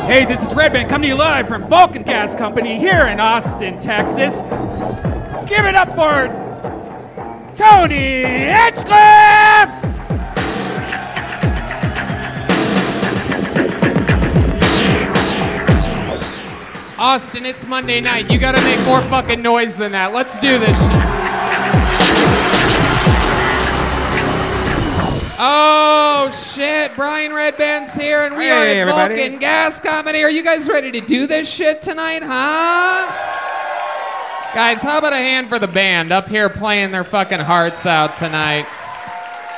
Hey, this is Redban coming to you live from Vulcan Gas Company here in Austin, Texas. Give it up for Tony Hinchcliffe! Austin, it's Monday night. You gotta make more fucking noise than that. Let's do this shit. Oh shit, Brian Redban's here and we are at Vulcan Gas Company. Are you guys ready to do this shit tonight, huh? Guys, how about a hand for the band up here playing their fucking hearts out tonight?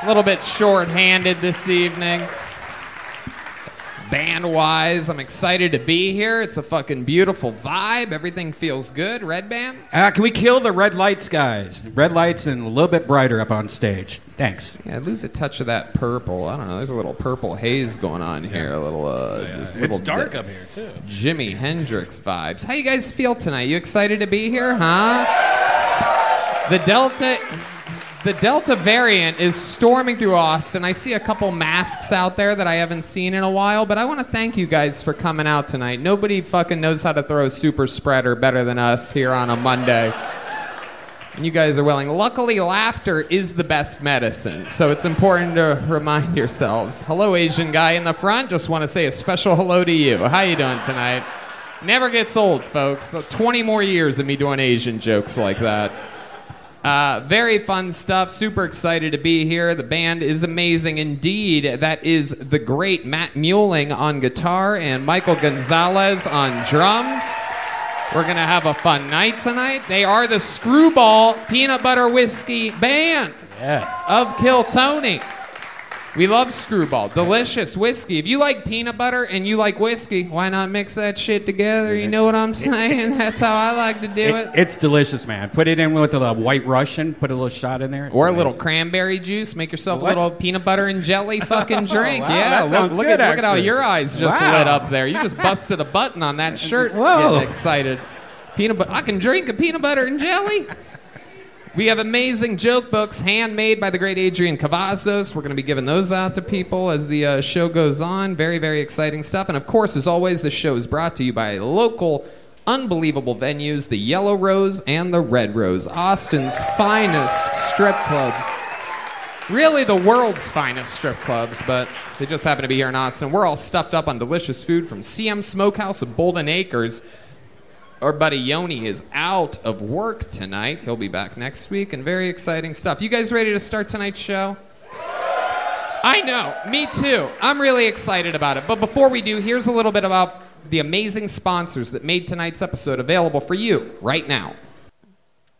A little bit short-handed this evening. Band-wise, I'm excited to be here. It's a fucking beautiful vibe. Everything feels good. Redban? Can we kill the red lights, guys? Red lights and a little bit brighter up on stage. Thanks. Yeah, lose a touch of that purple. I don't know. There's a little purple haze going on here. A little, just little it's dark up here, too. Jimi Hendrix vibes. How you guys feel tonight? You excited to be here, huh? The Delta variant is storming through Austin. I see a couple masks out there that I haven't seen in a while, but I want to thank you guys for coming out tonight. Nobody fucking knows how to throw a super spreader better than us here on a Monday. And you guys are willing. Luckily, laughter is the best medicine, so it's important to remind yourselves. Hello, Asian guy in the front. Just want to say a special hello to you. How you doing tonight? Never gets old, folks. So 20 more years of me doing Asian jokes like that. Very fun stuff. Super excited to be here. The band is amazing indeed. That is the great Matt Muehling on guitar and Michael Gonzales on drums. We're going to have a fun night tonight. They are the Screwball Peanut Butter Whiskey Band of Kill Tony. We love Screwball. Delicious whiskey. If you like peanut butter and you like whiskey, why not mix that shit together? You know what I'm saying? That's how I like to do it. It's delicious, man. Put it in with a white Russian. Put a little shot in there. It's or a amazing. Little cranberry juice. Make yourself a little peanut butter and jelly fucking drink. Wow, yeah, that sounds look good, at how actually. your eyes just lit up there. You just busted a button on that shirt. Getting excited. Peanut butter. I can drink a peanut butter and jelly. We have amazing joke books handmade by the great Adrian Cavazos. We're going to be giving those out to people as the show goes on. Very, very exciting stuff. And of course, as always, this show is brought to you by local, unbelievable venues, the Yellow Rose and the Red Rose, Austin's finest strip clubs. Really the world's finest strip clubs, but they just happen to be here in Austin. We're all stuffed up on delicious food from CM Smokehouse of Bolden Acres. Our buddy Yoni is out of work tonight. He'll be back next week, and very exciting stuff. You guys ready to start tonight's show? I know, me too. I'm really excited about it. But before we do, here's a little bit about the amazing sponsors that made tonight's episode available for you right now.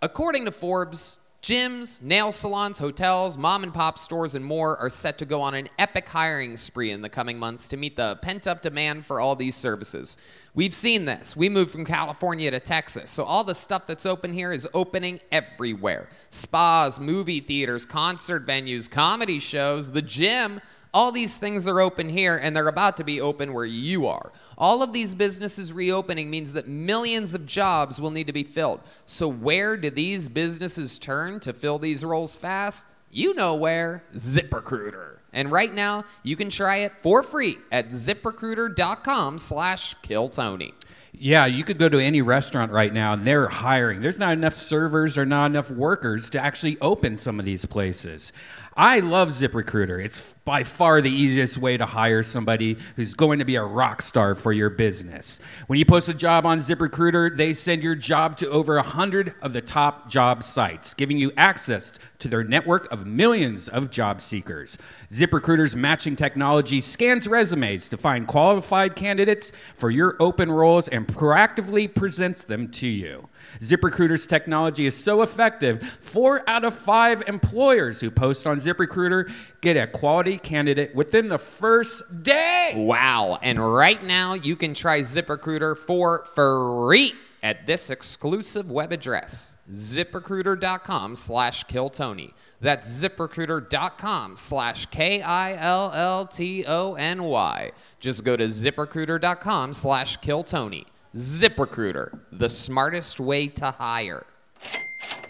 According to Forbes, gyms, nail salons, hotels, mom and pop stores, and more are set to go on an epic hiring spree in the coming months to meet the pent-up demand for all these services. We've seen this. We moved from California to Texas, so all the stuff that's open here is opening everywhere. Spas, movie theaters, concert venues, comedy shows, the gym, all these things are open here, and they're about to be open where you are. All of these businesses reopening means that millions of jobs will need to be filled. So where do these businesses turn to fill these roles fast? You know where. ZipRecruiter. And right now, you can try it for free at ziprecruiter.com/killtony. Yeah, you could go to any restaurant right now and they're hiring. There's not enough servers or not enough workers to actually open some of these places. I love ZipRecruiter. It's by far the easiest way to hire somebody who's going to be a rock star for your business. When you post a job on ZipRecruiter, they send your job to over 100 of the top job sites, giving you access to their network of millions of job seekers. ZipRecruiter's matching technology scans resumes to find qualified candidates for your open roles and proactively presents them to you. ZipRecruiter's technology is so effective, 4 out of 5 employers who post on ZipRecruiter get a quality candidate within the first day. Wow, and right now you can try ZipRecruiter for free at this exclusive web address, ZipRecruiter.com/KillTony. That's ZipRecruiter.com/KILLTONY. Just go to ZipRecruiter.com/KillTony. ZipRecruiter, the smartest way to hire.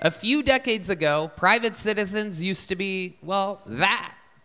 A few decades ago, private citizens used to be, well,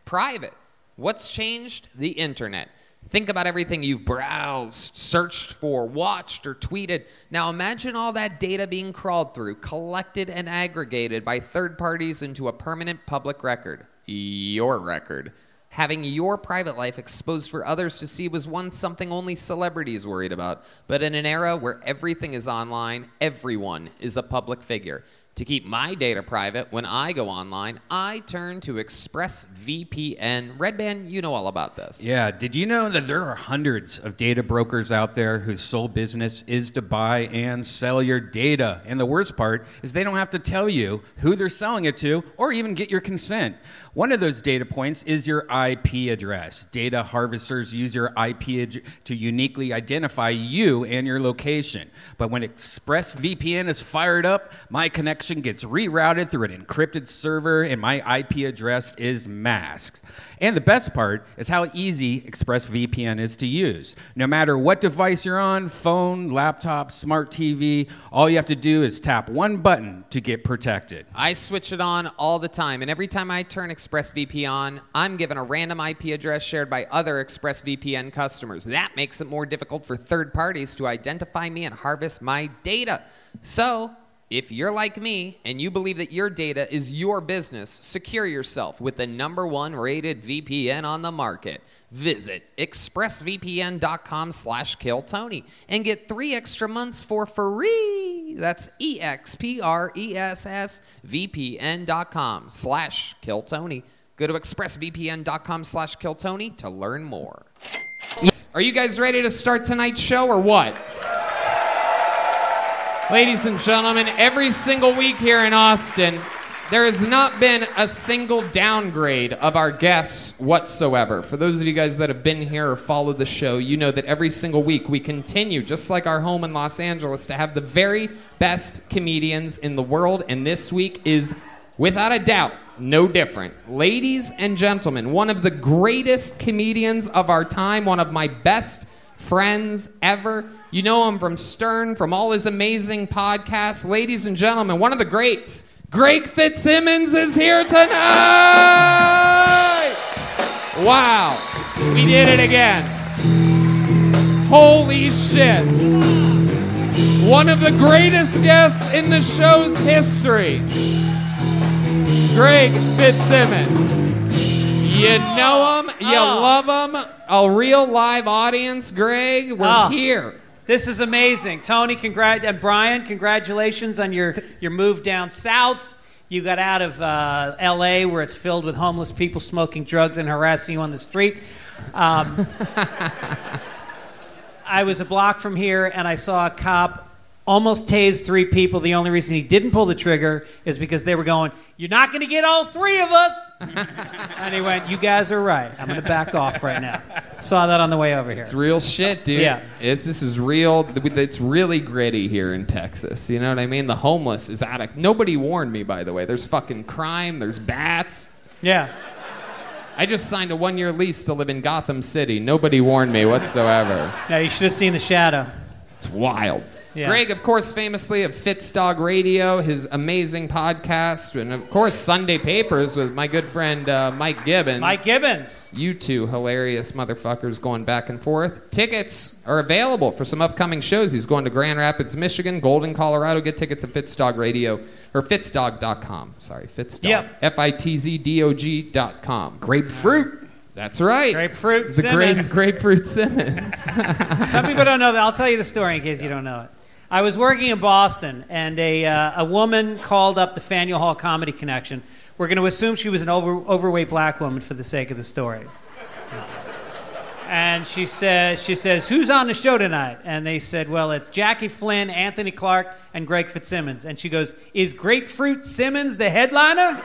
private. What's changed? The internet. Think about everything you've browsed, searched for, watched, or tweeted. Now imagine all that data being crawled through, collected and aggregated by third parties into a permanent public record. Your record. Having your private life exposed for others to see was once something only celebrities worried about. But in an era where everything is online, everyone is a public figure. To keep my data private, when I go online, I turn to ExpressVPN. Redban, you know all about this. Yeah, did you know that there are hundreds of data brokers out there whose sole business is to buy and sell your data? And the worst part is they don't have to tell you who they're selling it to or even get your consent. One of those data points is your IP address. Data harvesters use your IP to uniquely identify you and your location. But when ExpressVPN is fired up, my connection gets rerouted through an encrypted server and my IP address is masked. And the best part is how easy ExpressVPN is to use. No matter what device you're on, phone, laptop, smart TV, all you have to do is tap one button to get protected. I switch it on all the time, and every time I turn ExpressVPN on, I'm given a random IP address shared by other ExpressVPN customers. That makes it more difficult for third parties to identify me and harvest my data. So, if you're like me and you believe that your data is your business, secure yourself with the #1 rated VPN on the market. Visit expressvpn.com/KillTony and get 3 extra months for free. That's expressvpn.com/KillTony. Go to expressvpn.com/KillTony to learn more. Are you guys ready to start tonight's show or what? Ladies and gentlemen, every single week here in Austin, there has not been a single downgrade of our guests whatsoever. For those of you guys that have been here or followed the show, you know that every single week we continue, just like our home in Los Angeles, to have the very best comedians in the world, and this week is, without a doubt, no different. Ladies and gentlemen, one of the greatest comedians of our time, one of my best friends ever. You know him from Stern, from all his amazing podcasts. Ladies and gentlemen, one of the greats, Greg Fitzsimmons is here tonight! Wow, we did it again. Holy shit. One of the greatest guests in the show's history, Greg Fitzsimmons. You know him, you love him, a real live audience. Greg, we're here. This is amazing. Tony, and Brian, congratulations on your move down south. You got out of L.A., where it's filled with homeless people smoking drugs and harassing you on the street. I was a block from here, and I saw a cop almost tased 3 people. The only reason he didn't pull the trigger is because they were going, "You're not going to get all 3 of us." And he went, "You guys are right. I'm going to back off right now." Saw that on the way over here. It's real shit, dude. Yeah. This is real. It's really gritty here in Texas. You know what I mean? The homeless is out of... Nobody warned me, by the way. There's fucking crime. There's bats. Yeah. I just signed a 1-year lease to live in Gotham City. Nobody warned me whatsoever. Yeah, you should have seen The Shadow. It's wild. Yeah. Greg, of course, famously of Fitzdog Radio, his amazing podcast, and of course, Sunday Papers with my good friend Mike Gibbons. Mike Gibbons. You two hilarious motherfuckers going back and forth. Tickets are available for some upcoming shows. He's going to Grand Rapids, Michigan, Golden, Colorado. Get tickets at Fitzdog Radio, or Fitzdog.com. Sorry, Fitzdog. Yep. Fitzdog.com. Grapefruit. That's right. Grapefruit the Simmons. Grapefruit Simmons. Some people don't know that. I'll tell you the story in case you don't know it. I was working in Boston, and a woman called up the Faneuil Hall Comedy Connection. We're going to assume she was an overweight black woman for the sake of the story. And she says, who's on the show tonight? And they said, well, it's Jackie Flynn, Anthony Clark, and Greg Fitzsimmons. And she goes, is Grapefruit Simmons the headliner?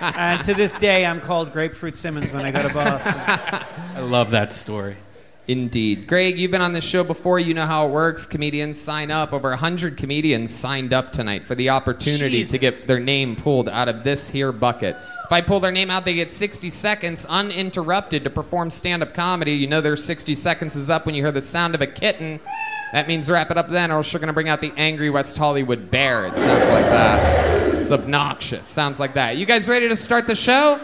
And to this day, I'm called Grapefruit Simmons when I go to Boston. I love that story. Indeed. Greg, you've been on this show before. You know how it works. Comedians sign up. Over 100 comedians signed up tonight for the opportunity to get their name pulled out of this here bucket. If I pull their name out, they get 60 seconds uninterrupted to perform stand-up comedy. You know their 60 seconds is up when you hear the sound of a kitten. That means wrap it up then, or else you're going to bring out the angry West Hollywood bear. It sounds like that. It's obnoxious. Sounds like that. You guys ready to start the show?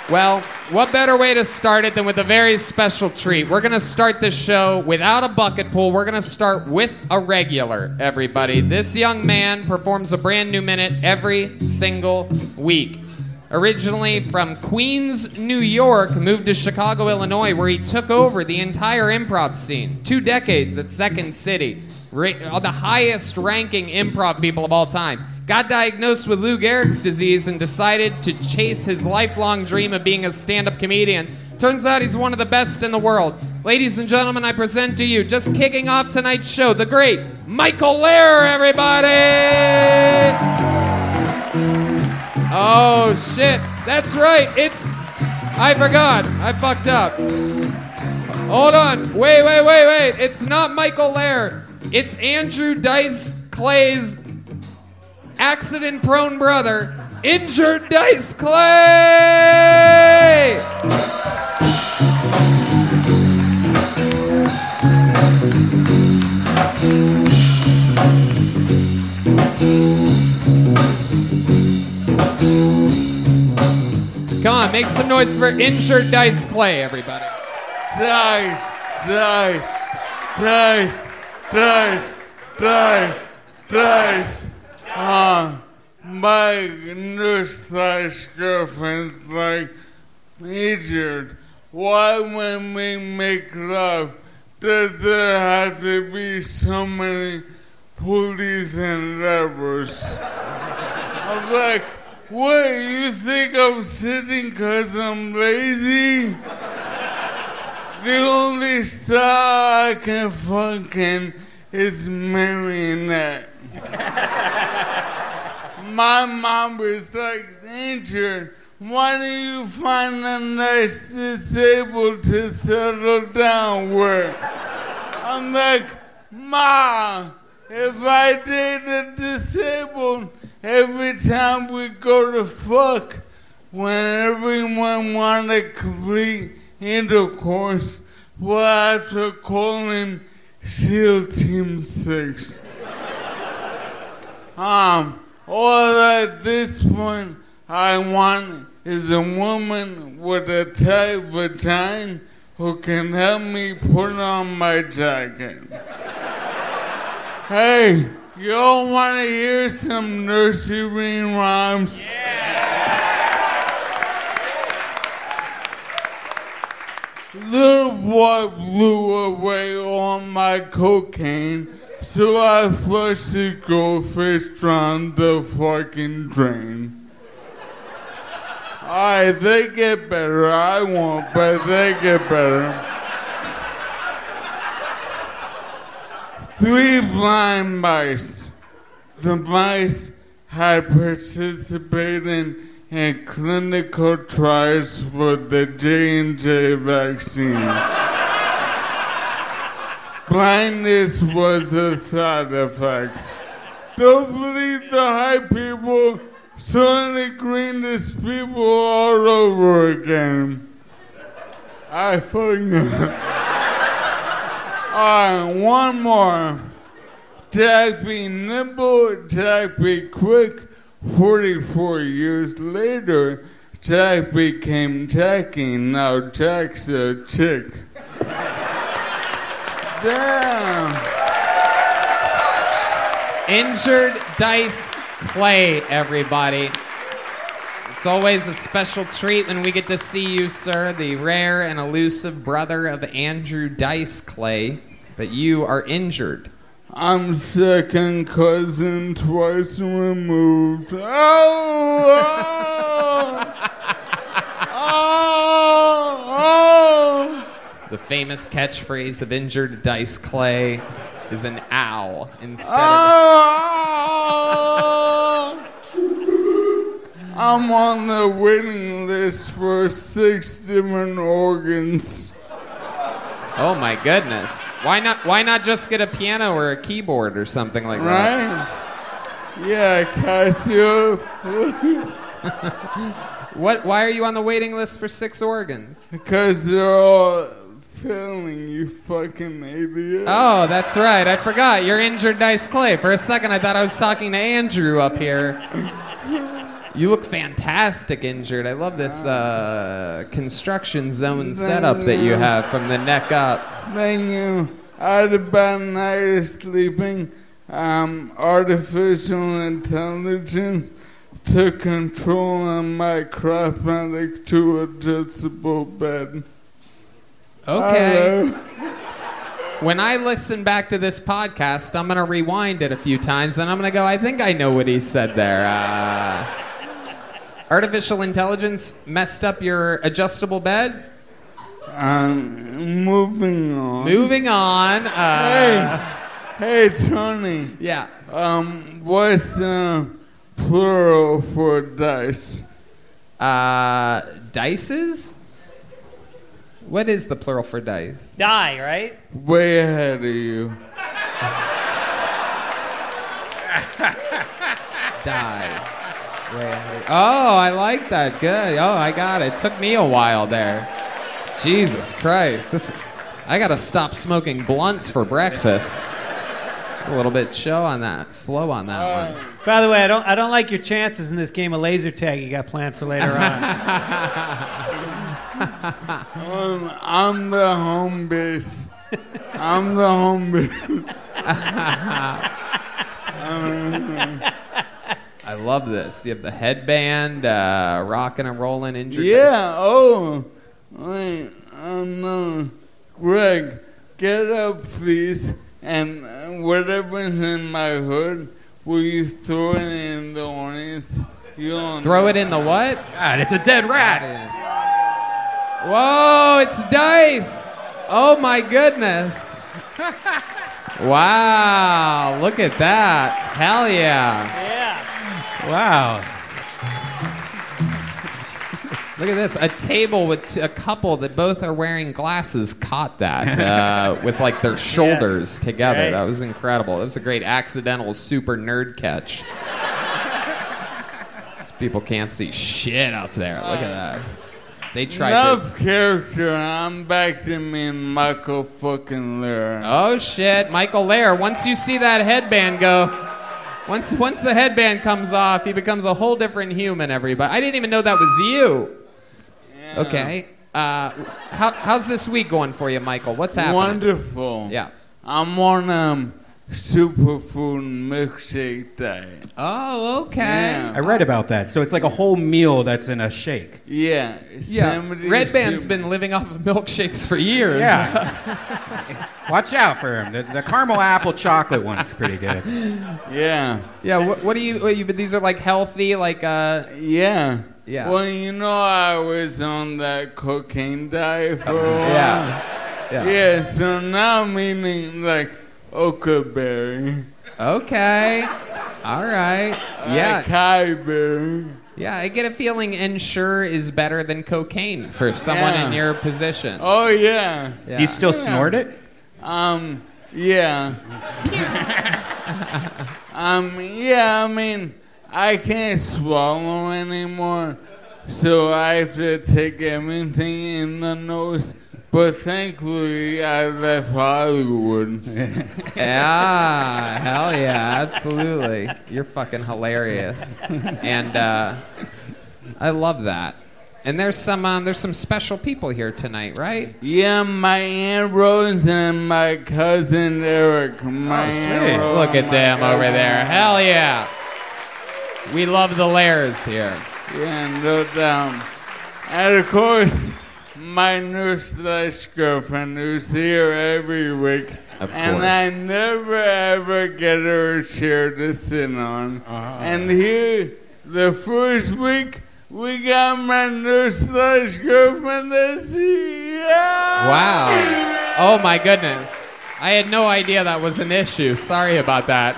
Well, what better way to start it than with a very special treat? We're going to start this show without a bucket pool. We're going to start with a regular, everybody. This young man performs a brand new minute every single week. Originally from Queens, New York, moved to Chicago, Illinois, where he took over the entire improv scene. 2 decades at Second City. The highest ranking improv people of all time. Got diagnosed with Lou Gehrig's disease and decided to chase his lifelong dream of being a stand-up comedian. Turns out he's one of the best in the world. Ladies and gentlemen, I present to you, just kicking off tonight's show, the great Michael Lehrer, everybody! Oh, shit. That's right. I forgot. I fucked up. Hold on. Wait. It's not Michael Lehrer. It's Andrew Dice Clay's accident-prone brother, Injured Dice Clay! Come on, make some noise for Injured Dice Clay, everybody. Dice. My newsflash girlfriend's like, Injured, why when we make love does there have to be so many pulleys and levers? I'm like, what, you think I'm sitting because I'm lazy? The only style I can fucking is marionette. My mom was like, Injured, why don't you find a nice disabled to settle down with? I'm like, Ma, if I date a disabled, every time we go to fuck, when everyone wanna complete intercourse, we'll have to call him SEAL Team 6. All at this point I want is a woman with a tight vagina who can help me put on my jacket. Hey, y'all want to hear some nursery rhymes? Little boy blew away all my cocaine, so I flushed the goldfish down the fucking drain. Alright, they get better. I won't, but they get better. 3 blind mice. The mice had participated in clinical trials for the J&J vaccine. Blindness was a side effect. Don't believe the hype, people. Suddenly greenness people all over again. I forgot. Alright, one more. Jack be nimble, Jack be quick. 44 years later, Jack became Jackie. Now Jack's a chick. Damn. Injured Dice Clay, everybody. It's always a special treat when we get to see you, sir, the rare and elusive brother of Andrew Dice Clay, but you are injured. I'm second cousin twice removed. Oh! Oh! The famous catchphrase of injured Dice Clay is an ow instead of... I'm on the waiting list for 6 different organs. Oh my goodness. Why not just get a piano or a keyboard or something like that? Right? Yeah, Casio. Why are you on the waiting list for 6 organs? Because they're all failing, you fucking idiot. Oh, that's right. I forgot. You're injured Dice Clay. For a second, I thought I was talking to Andrew up here. You look fantastic injured. I love this construction zone setup that you have from the neck up. Thank you. I had a bad night of sleeping. Artificial intelligence took control of my cryogenic 2 adjustable bed. Okay. Hello. When I listen back to this podcast, I'm going to rewind it a few times, and I'm going to go, I think I know what he said there. Artificial intelligence messed up your adjustable bed? Moving on. Moving on. Hey, Tony. Yeah. What's plural for dice? Dices? What is the plural for dice? Die, right? Way ahead of you. Die. Oh, I like that. Good. Oh, I got it. Took me a while there. Jesus Christ. I gotta stop smoking blunts for breakfast. It's a little bit slow on that one. By the way, I don't like your chances in this game of laser tag you got planned for later on. I'm the home base. I'm the home base. I love this. You have the headband, rocking and rolling, injured. Yeah. Oh, wait. No. Greg, get up, please, and whatever's in my hood, will you throw it in the audience? Throw it in the what? God, it's a dead rat. Whoa, it's Dice. Oh my goodness. Wow, look at that. Hell yeah. Yeah. Wow. Look at this. A table with a couple that both are wearing glasses caught that with like their shoulders together. Right. That was incredible. That was a great accidental super nerd catch. These people can't see shit up there. Look at that. They tried Enough character. I'm back to me, Michael fucking Lehrer. Oh shit, Michael Lehrer. Once you see that headband go, once the headband comes off, he becomes a whole different human. Everybody, I didn't even know that was you. Yeah. Okay. How's this week going for you, Michael? What's happening? Wonderful. Yeah. I'm on superfood milkshake diet. Oh, okay. Yeah. I read about that. So it's like a whole meal that's in a shake. Yeah. Yeah. Redban's been living off of milkshakes for years. Yeah. Watch out for him. The caramel apple chocolate one's pretty good. Yeah. Yeah. What do you? These are like healthy, like Yeah. Yeah. Well, you know, I was on that cocaine diet for a while. Yeah. Yeah, so now I'm eating like okaberry. Okay. All right. Yeah. Acai berry. Yeah, I get a feeling Ensure is better than cocaine for someone in your position. Oh, yeah. Yeah. Do you still snort it? Yeah. Yeah, I mean, I can't swallow anymore, so I have to take everything in the nose. But thankfully, I left Hollywood. Yeah, hell yeah, absolutely. You're fucking hilarious, and I love that. And there's some special people here tonight, right? Yeah, my Aunt Rose and my cousin Eric. Sweet. Look at them over there. Hell yeah. We love the Lehrers here. Yeah, no doubt. And of course, my new/girlfriend who's here every week. And I never ever get her a chair to sit on. And here, the first week, we got my new/girlfriend that's here. Wow. Oh my goodness. I had no idea that was an issue. Sorry about that.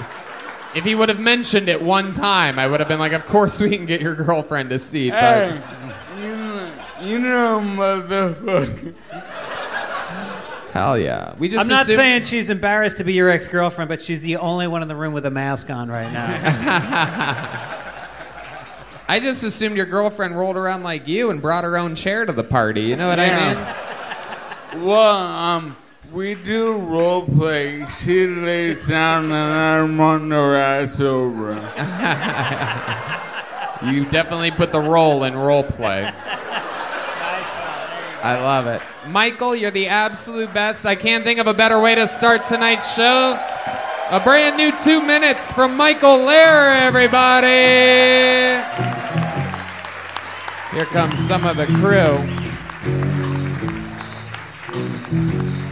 If he would have mentioned it one time, I would have been like, of course we can get your girlfriend a seat. Hey, you know, motherfucker. Hell yeah. I'm not saying she's embarrassed to be your ex-girlfriend, but she's the only one in the room with a mask on right now. I just assumed your girlfriend rolled around like you and brought her own chair to the party. You know what I mean? Well, we do role play. She lays down and I'm on her ass over. You definitely put the role in role play. I love it. Michael, you're the absolute best. I can't think of a better way to start tonight's show. A brand new 2 minutes from Michael Lehrer, everybody. Here comes some of the crew.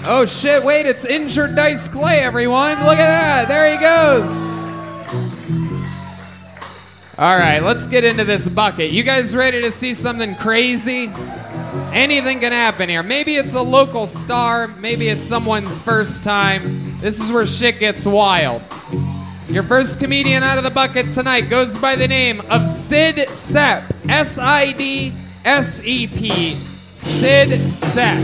Oh shit, wait, it's Injured Dice Clay, everyone. Look at that, there he goes. All right, let's get into this bucket. You guys ready to see something crazy? Anything can happen here. Maybe it's a local star, maybe it's someone's first time. This is where shit gets wild. Your first comedian out of the bucket tonight goes by the name of Sid Sepp. S-I-D-S-E-P. Sid Sepp.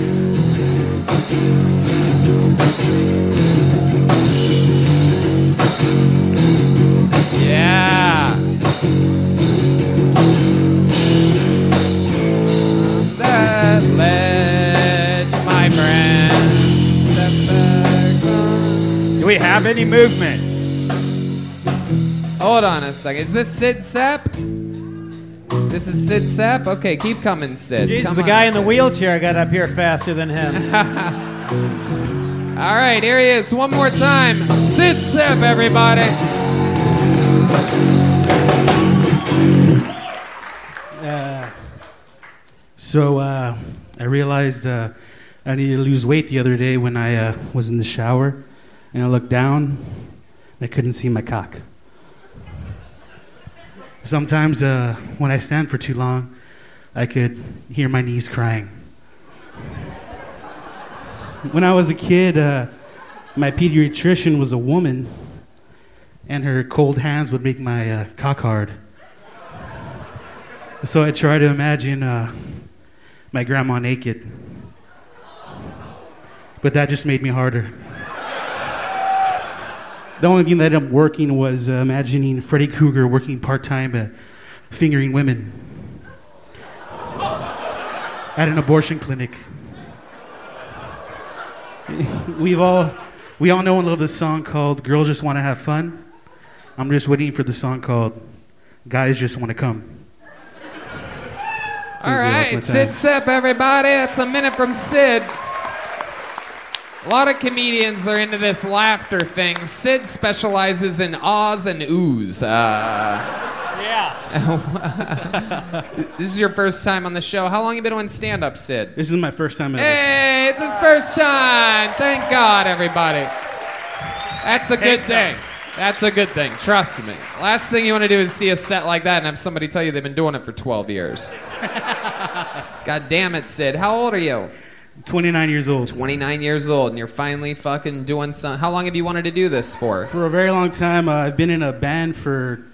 Yeah. That ledge, my friend. Do we have any movement? Hold on a second. Is this Sid Sepp? This is Sid Sepp? Okay, keep coming, Sid. Jesus, Come the on. guy in the wheelchair got up here faster than him. All right, here he is. One more time. Sid Sepp, everybody. So I realized I needed to lose weight the other day when I was in the shower, and I looked down, and I couldn't see my cock. Sometimes when I stand for too long, I could hear my knees crying. When I was a kid, my pediatrician was a woman, and her cold hands would make my cock hard. So I tried to imagine my grandma naked, but that just made me harder. The only thing that ended up working was imagining Freddy Krueger working part-time at fingering women at an abortion clinic. We all know and love this song called Girls Just Want to Have Fun. I'm just waiting for the song called Guys Just Want to Come. All right, Sid Sepp, everybody. That's a minute from Sid. A lot of comedians are into this laughter thing. Sid specializes in ahs and oohs. Yeah. This is your first time on the show. How long have you been doing stand-up, Sid? This is my first time ever. Hey, it's his first time. Thank God, everybody. That's a good thing. That's a good thing. Trust me. Last thing you want to do is see a set like that and have somebody tell you they've been doing it for 12 years. God damn it, Sid. How old are you? 29 years old. 29 years old, and you're finally fucking doing something. How long have you wanted to do this for? For a very long time. I've been in a band for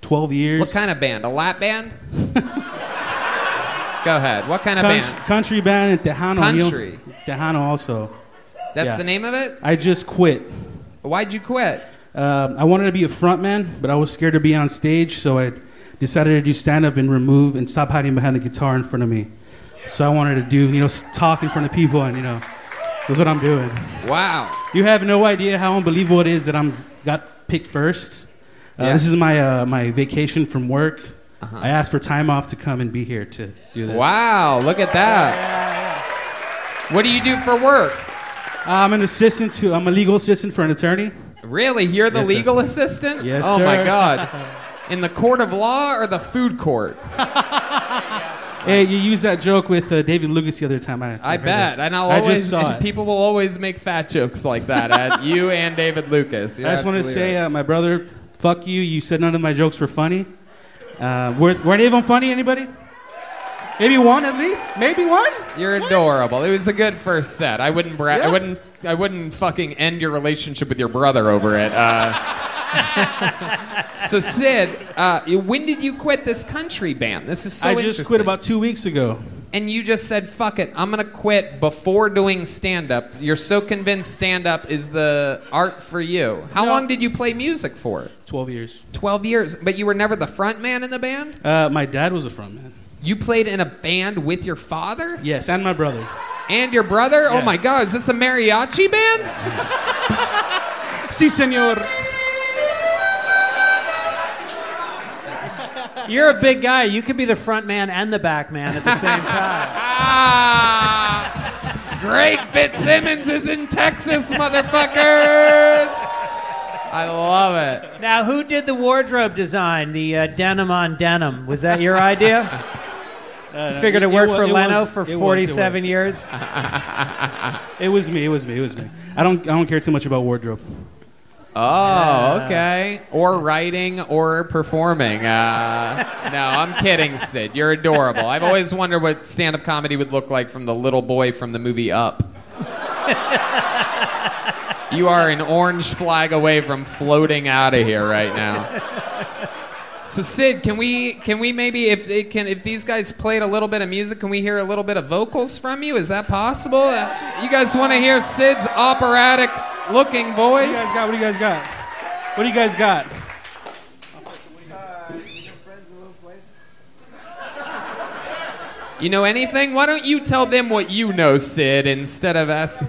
12 years. What kind of band? A lap band? Go ahead. What kind of band? Country band in Tejano. Country? Tejano also. That's the name of it? I just quit. Why'd you quit? I wanted to be a frontman, but I was scared to be on stage, so I decided to do stand-up and stop hiding behind the guitar in front of me. So I wanted to do, talk in front of people, and, that's what I'm doing. Wow. You have no idea how unbelievable it is that got picked first. This is my vacation from work. I asked for time off to come and be here to do this. Wow, look at that. Yeah. What do you do for work? I'm a legal assistant for an attorney. Really? You're the legal assistant? Yes, oh sir. my God. In the court of law or the food court? Hey, you used that joke with David Lucas the other time. I bet. And people will always make fat jokes like that at you and David Lucas. I just want to say, my brother, fuck you. You said none of my jokes were funny. Were any of them funny, anybody? Maybe one at least? Maybe one? You're adorable. It was a good first set. I wouldn't I wouldn't fucking end your relationship with your brother over it. So Sid, when did you quit this country band? This is so interesting. I just quit about 2 weeks ago. And you just said, fuck it, I'm going to quit before doing stand-up. You're so convinced stand-up is the art for you. How long did you play music for? 12 years. 12 years. But you were never the front man in the band? My dad was the front man. You played in a band with your father? Yes, and my brother. And your brother? Yes. Oh my God, is this a mariachi band? Si, senor. You're a big guy. You could be the front man and the back man at the same time. Great Fitzsimmons is in Texas, motherfuckers! I love it. Now, who did the wardrobe design, the denim on denim? Was that your idea? You figured it worked for Leno for 47 years? It was me. I don't care too much about wardrobe. Oh, okay. Or writing or performing. No, I'm kidding, Sid. You're adorable. I've always wondered what stand-up comedy would look like from the little boy from the movie Up. You are an orange flag away from floating out of here right now. So Sid, can we maybe, if these guys played a little bit of music, can we hear a little bit of vocals from you? Is that possible? You guys want to hear Sid's operatic-looking voice? What do you guys got? You know anything? Why don't you tell them what you know, Sid, instead of asking...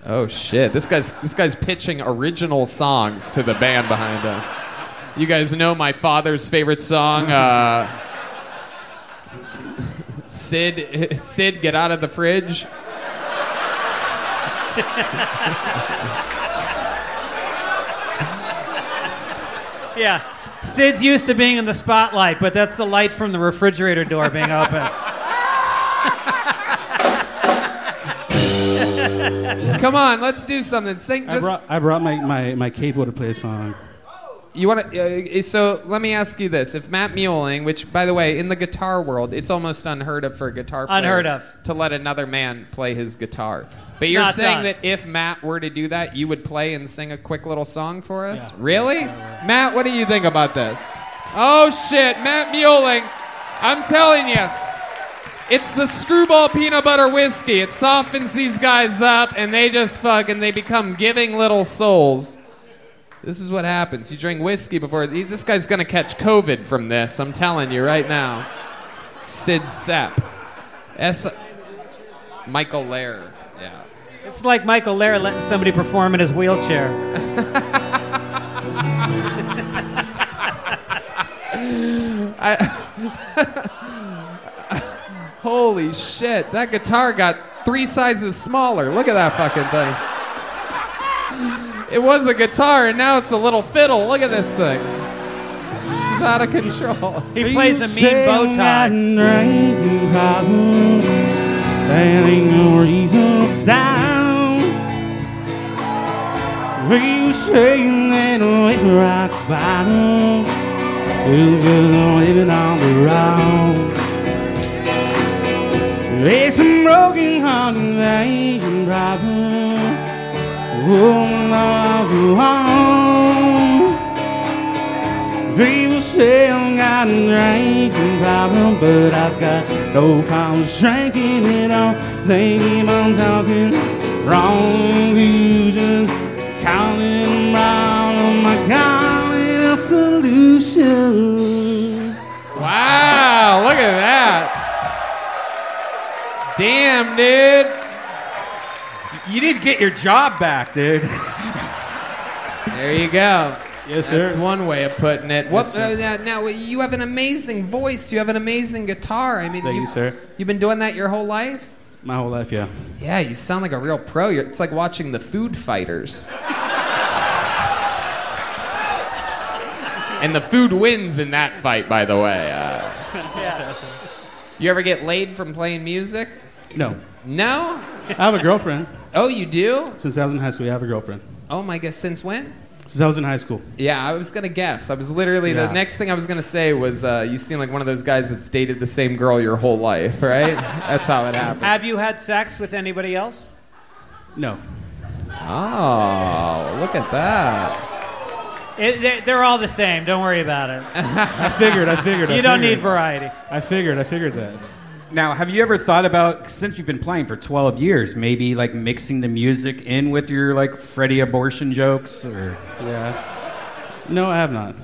Oh shit! This guy's pitching original songs to the band behind him. You guys know my father's favorite song, Sid, get out of the fridge. Yeah, Sid's used to being in the spotlight, but that's the light from the refrigerator door being open. Come on, let's do something. Sing. I brought my capo to play a song. You want to? So let me ask you this: if Matt Muehling, which by the way, in the guitar world, it's almost unheard of for a guitar player to let another man play his guitar. But you're saying that if Matt were to do that, you would play and sing a quick little song for us? Yeah. Really? Matt, what do you think about this? Oh shit, Matt Muehling! I'm telling you. It's the screwball peanut butter whiskey. It softens these guys up, and they just they become giving little souls. This is what happens. You drink whiskey before... This guy's going to catch COVID from this, I'm telling you right now. Sid Sepp. Michael Lehrer. Yeah. It's like Michael Lehrer letting somebody perform in his wheelchair. Holy shit, that guitar got 3 sizes smaller. Look at that fucking thing. It was a guitar and now it's a little fiddle. Look at this thing. This is out of control. He plays a mean bow tie. There ain't no reason to stop. You saying that we rock bottom. We're just living on the road. It's a broken heart and problem. Oh, people say I've got a drinking problem, but I've got no problem drinking it all. They keep on talking wrong conclusions, counting them out. I'm calling a solution. Wow, look at that. Damn, dude. You need to get your job back, dude. There you go. Yes, sir. That's one way of putting it. Now, you have an amazing voice. You have an amazing guitar. I mean, thank you, sir. You've been doing that your whole life? My whole life, yeah. Yeah, you sound like a real pro. It's like watching the Food Fighters. And the food wins in that fight, by the way. You ever get laid from playing music? No. No? I have a girlfriend. Oh, you do? Since I was in high school, I have a girlfriend. Oh my God, since when? Since I was in high school. Yeah, I was going to guess. I was literally, the next thing I was going to say was, you seem like one of those guys that's dated the same girl your whole life, right? That's how it happened. Have you had sex with anybody else? No. Oh, look at that. They're all the same. Don't worry about it. I figured. You don't need variety. I figured that. Now, have you ever thought about, since you've been playing for 12 years, maybe like mixing the music in with your like Freddie abortion jokes? Or Yeah. No, I have not.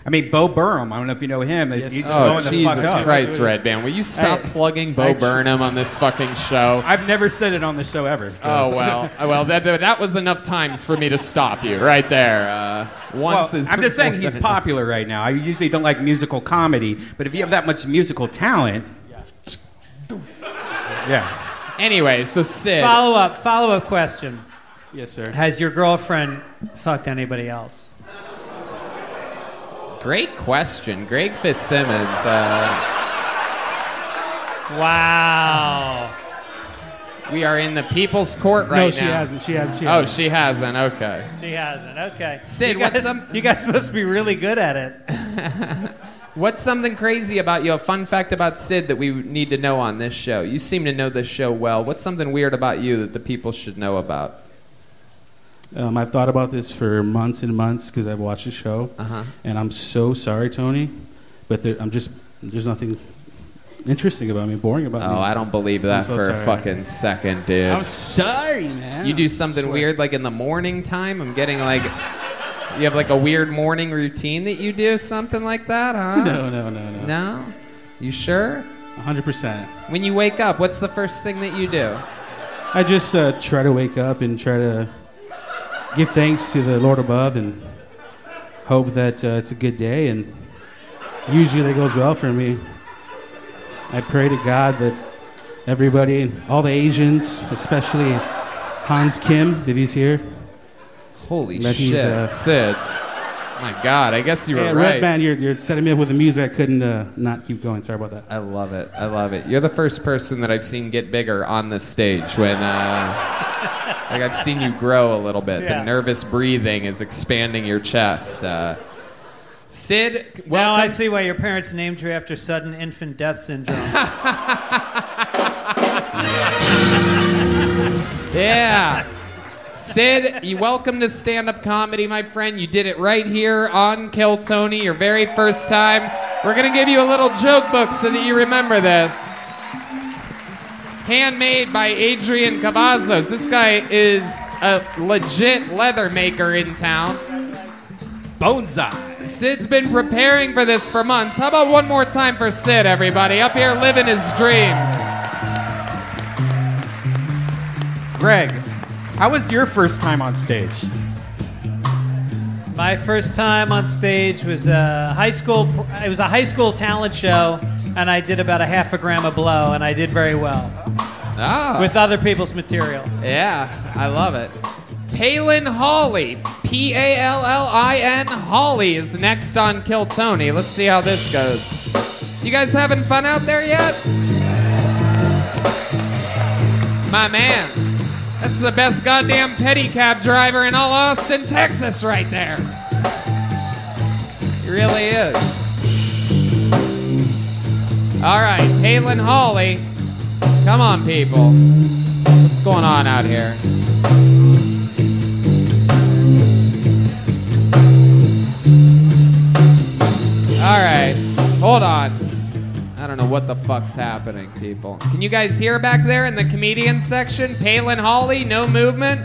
I mean, Bo Burnham. I don't know if you know him. Yes. He's Oh, blowing the fuck Jesus up. Christ, Redban. Will you stop plugging Bo Burnham on this fucking show? I've never said it on the show ever. So. Oh, well, that was enough times for me to stop you right there. I'm just saying he's popular right now. I usually don't like musical comedy, but if you have that much musical talent... Yeah. Anyway, so Sid. Follow up question. Yes, sir. Has your girlfriend fucked anybody else? Great question. Greg Fitzsimmons. Wow. We are in the people's court right No, now. She hasn't. Oh, she hasn't. Okay. She hasn't. Okay. Sid, you guys must be really good at it. What's something crazy about you? A fun fact about Sid that we need to know on this show. You seem to know this show well. What's something weird about you that the people should know about? I've thought about this for months and months because I've watched the show, and I'm so sorry, Tony, but there's nothing interesting about me, boring about me. Oh, I don't believe that for a fucking second, dude. I'm sorry, man. You do something weird like in the morning time? I'm getting like... You have like a weird morning routine that you do, something like that, huh? No. No? You sure? 100%. When you wake up, what's the first thing that you do? I just try to wake up and try to give thanks to the Lord above and hope that it's a good day, and usually that goes well for me. I pray to God that everybody, all the Asians, especially Hans Kim, if he's here. Holy that shit, Sid. My God, I guess you were right. Redban, you're setting me up with the music. I couldn't not keep going. Sorry about that. I love it. You're the first person that I've seen get bigger on the stage when, like I've seen you grow a little bit. Yeah. The nervous breathing is expanding your chest. Sid, welcome. Now I see why your parents named you after sudden infant death syndrome. Yeah. Sid, you welcome to stand-up comedy, my friend. You did it right here on Kill Tony, your very first time. We're going to give you a little joke book so that you remember this. Handmade by Adrian Cavazos. This guy is a legit leather maker in town. Bonsai. Sid's been preparing for this for months. How about one more time for Sid, everybody? Up here living his dreams. Greg, how was your first time on stage? My first time on stage was a high school. It was a high school talent show, and I did about a half a gram of blow, and I did very well with other people's material. Yeah, I love it. Palin Hawley, P-A-L-L-I-N Hawley is next on Kill Tony. Let's see how this goes. You guys having fun out there yet? My man. That's the best goddamn pedicab driver in all Austin, Texas right there. He really is. All right, Palin Hawley. Come on, people. What's going on out here? All right, hold on. I don't know what the fuck's happening, people. Can you guys hear back there in the comedian section? Palin Hawley, no movement.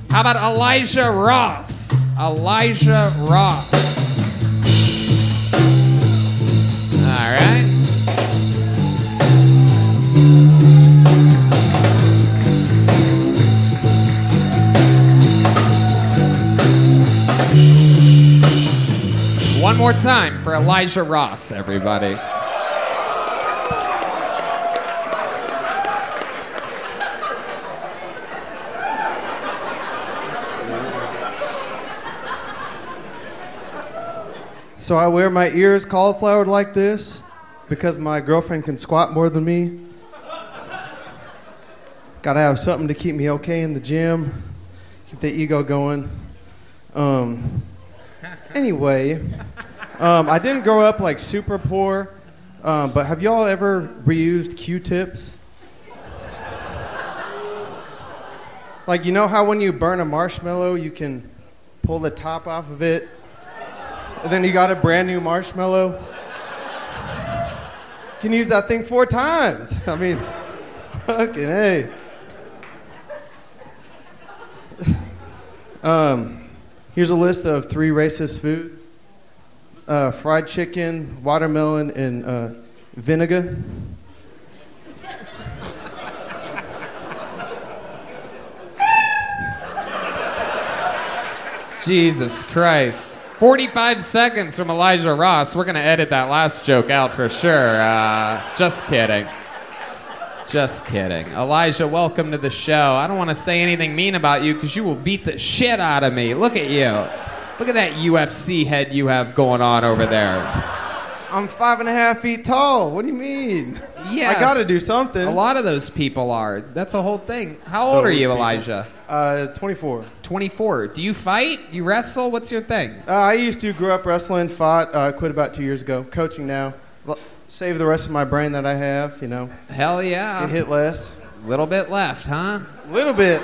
How about Elijah Ross? Elijah Ross. All right. One more time for Elijah Ross, everybody. So I wear my ears cauliflowered like this because my girlfriend can squat more than me. Gotta have something to keep me okay in the gym, keep the ego going. Anyway, I didn't grow up like super poor, but have y'all ever reused Q-tips? Like, you know how when you burn a marshmallow, you can pull the top off of it, and then you got a brand new marshmallow? You can use that thing 4 times. I mean, fucking hey. Here's a list of 3 racist foods. Fried chicken, watermelon, and vinegar. Jesus Christ. 45 seconds from Elijah Ross. We're going to edit that last joke out for sure. Just kidding. Just kidding. Elijah, welcome to the show. I don't want to say anything mean about you because you will beat the shit out of me. Look at you. Look at that UFC head you have going on over there. I'm 5.5 feet tall. What do you mean? Yes. I got to do something. A lot of those people are. That's a whole thing. How old are you, Elijah? 24. 24. Do you fight? You wrestle? What's your thing? I used to grow up wrestling, fought, quit about 2 years ago. Coaching now. Save the rest of my brain that I have, you know. Hell yeah. Get hit less. Little bit left, huh? Little bit.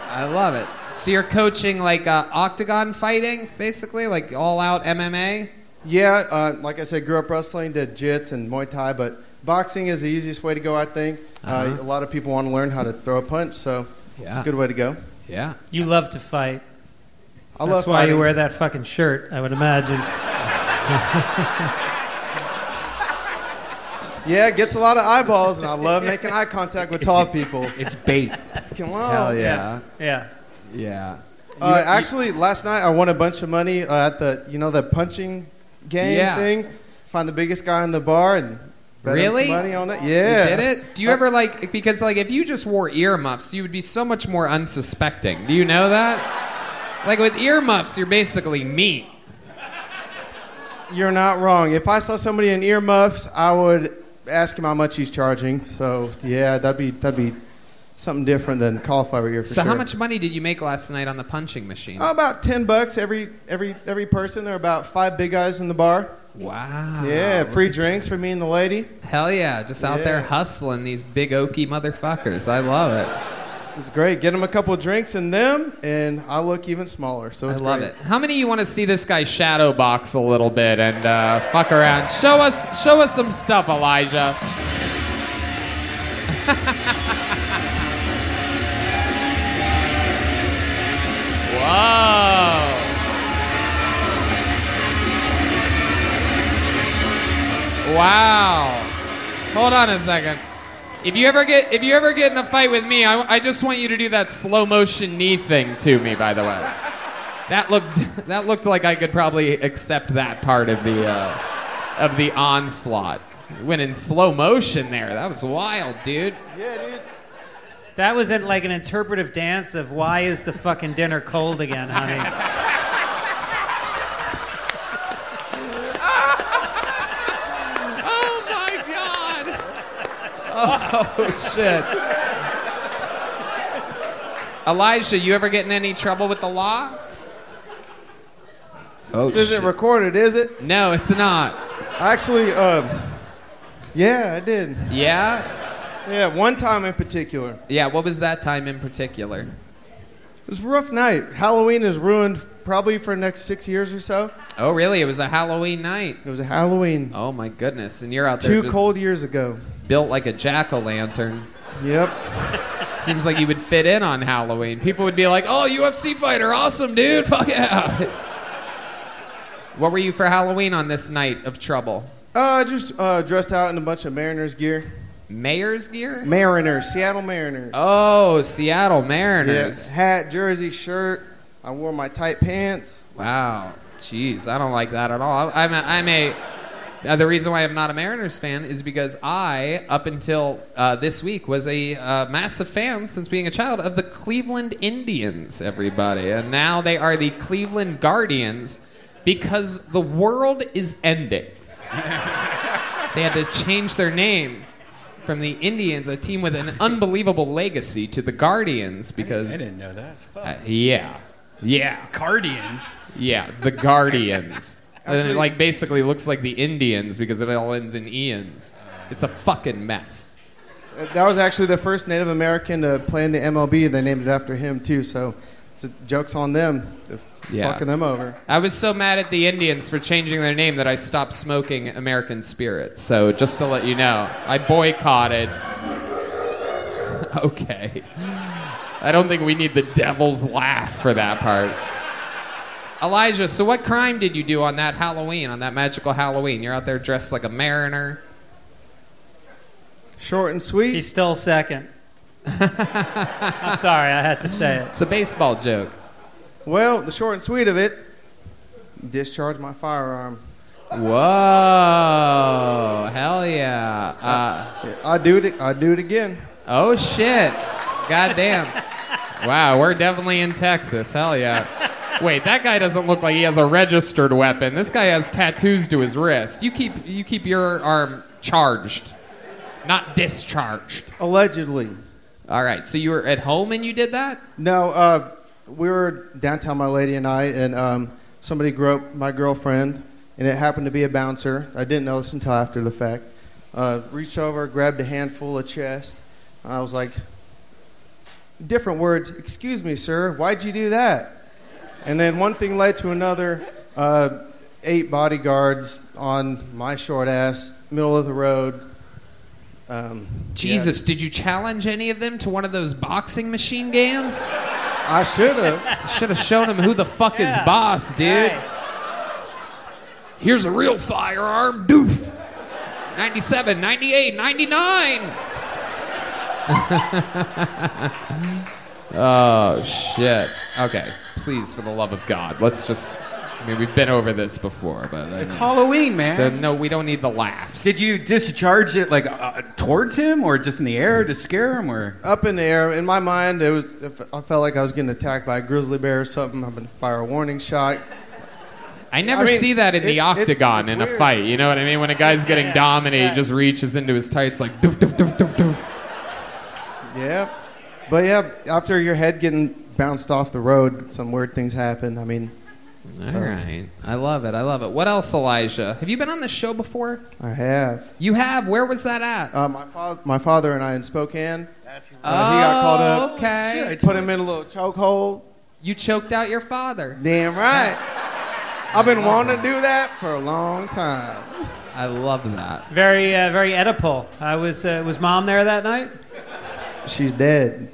I love it. So you're coaching like octagon fighting, basically? Like all-out MMA? Yeah, like I said, grew up wrestling, did jits and Muay Thai, but boxing is the easiest way to go, I think. A lot of people want to learn how to throw a punch, so it's a good way to go. Yeah. You love to fight. That's why you wear that fucking shirt, I would imagine. Yeah, it gets a lot of eyeballs, and I love making eye contact with tall people. It's bait. Hell yeah. Yeah. Yeah. Actually, last night I won a bunch of money at the punching game thing. Find the biggest guy in the bar and bet him some money on it. Yeah. You did it? Do you ever because if you just wore earmuffs, you would be so much more unsuspecting. Do you know that? Like with earmuffs, you're basically meat. You're not wrong. If I saw somebody in earmuffs, I would ask him how much he's charging. So yeah, that'd be something different than cauliflower ear for sure. So how much money did you make last night on the punching machine? About $10 every person. There are about 5 big guys in the bar. Wow. Yeah, free drinks for me and the lady. Hell yeah, just out there hustling these big oaky motherfuckers. I love it. It's great. Get them a couple of drinks in them, and I look even smaller. So it's I love great. it. How many of you want to see this guy shadow box a little bit and fuck around? Show us some stuff, Elijah. Whoa. Wow. Hold on a second. If you ever get in a fight with me, I just want you to do that slow motion knee thing to me, by the way. That looked like I could probably accept that part of the onslaught. You went in slow motion there. That was wild, dude. Yeah, dude. That was like an interpretive dance of why is the fucking dinner cold again, honey? Oh, shit. Elijah, you ever get in any trouble with the law? This isn't recorded, is it? No, it's not. Actually, yeah, I did. Yeah? Yeah, one time in particular. Yeah, what was that time in particular? It was a rough night. Halloween is ruined probably for the next 6 years or so. Oh, really? It was a Halloween night. It was a Halloween. Oh, my goodness. And you're out there 2 cold years ago. Built like a jack-o'-lantern. Yep. Seems like you would fit in on Halloween. People would be like, oh, UFC fighter, awesome, dude. Fuck yeah. What were you for Halloween on this night of trouble? Just dressed out in a bunch of Mariners gear. Mayor's gear? Mariners, Seattle Mariners. Oh, Seattle Mariners. Yeah, hat, jersey, shirt. I wore my tight pants. Wow. Jeez, I don't like that at all. The reason why I'm not a Mariners fan is because I, up until this week, was a massive fan, since being a child, of the Cleveland Indians, everybody. And now they are the Cleveland Guardians Because the world is ending. They had to change their name from the Indians, a team with an unbelievable legacy, to the Guardians because... I didn't know that. Yeah. Guardians? Yeah, the Guardians. Actually, and it like basically looks like the Indians because it all ends in Ians. It's a fucking mess. That was actually the first Native American to play in the MLB. They named it after him, too, so joke's on them. Fucking them over. I was so mad at the Indians for changing their name that I stopped smoking American Spirits. So just to let you know, I boycotted. Okay. I don't think we need the devil's laugh for that part. Elijah, so what crime did you do on that Halloween, on that magical Halloween? You're out there dressed like a mariner. Short and sweet. He's still second. I'm sorry, I had to say it. It's a baseball joke. Well, the short and sweet of it, discharge my firearm. Whoa. Hell yeah. I'd do it again. Oh, shit. Goddamn. Wow, we're definitely in Texas. Hell yeah. Wait, that guy doesn't look like he has a registered weapon. This guy has tattoos to his wrist. You keep your arm charged, not discharged. Allegedly. All right, so you were at home and you did that? No, we were downtown, my lady and I, and somebody groped my girlfriend, and it happened to be a bouncer. I didn't know this until after the fact. Reached over, grabbed a handful of chest. I was like, different words, "Excuse me, sir, why'd you do that?" And then one thing led to another. 8 bodyguards on my short ass, middle of the road. Jesus, did you challenge any of them to one of those boxing machine games? I should have. Should have shown them who the fuck is boss, dude. Right. Here's a real firearm, doof. 97, 98, 99. Oh, shit. Okay, please, for the love of God, let's just... I mean, we've been over this before, but... It's Halloween, man. No, we don't need the laughs. Did you discharge it, like, towards him, or just in the air to scare him, or...? Up in the air. In my mind, I felt like I was getting attacked by a grizzly bear or something. I'm going to fire a warning shot. I never see that in the octagon in a fight. You know what I mean? When a guy's getting dominated, he just reaches into his tights like doof, doof, doof, doof, doof. Yeah. But yeah, after your head getting bounced off the road, some weird things happen. I mean... All right. I love it. What else, Elijah? Have you been on this show before? I have. You have? Where was that at? My father and I in Spokane. He got called up. Okay. Put him in a little chokehold. You choked out your father. Damn right. I've been wanting to do that for a long time. I love that. Very Oedipal. Was Mom there that night? She's dead.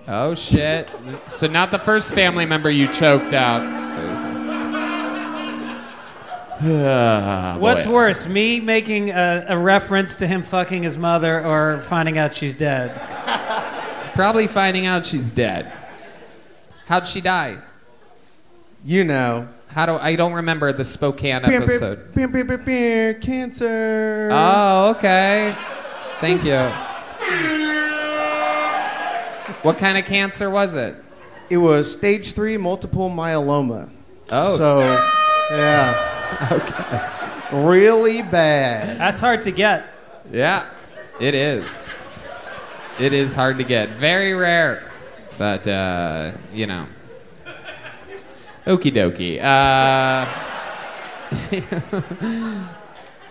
Oh, shit. So not the first family member you choked out. What's worse, me making a reference to him fucking his mother or finding out she's dead? Probably finding out she's dead. How'd she die? You know. I don't remember the Spokane episode. Cancer. Oh, okay. Thank you. What kind of cancer was it? It was stage 3 multiple myeloma. Oh. So, yeah. Okay. Really bad. That's hard to get. Yeah, it is. It is hard to get. Very rare. But, you know. Okie dokie.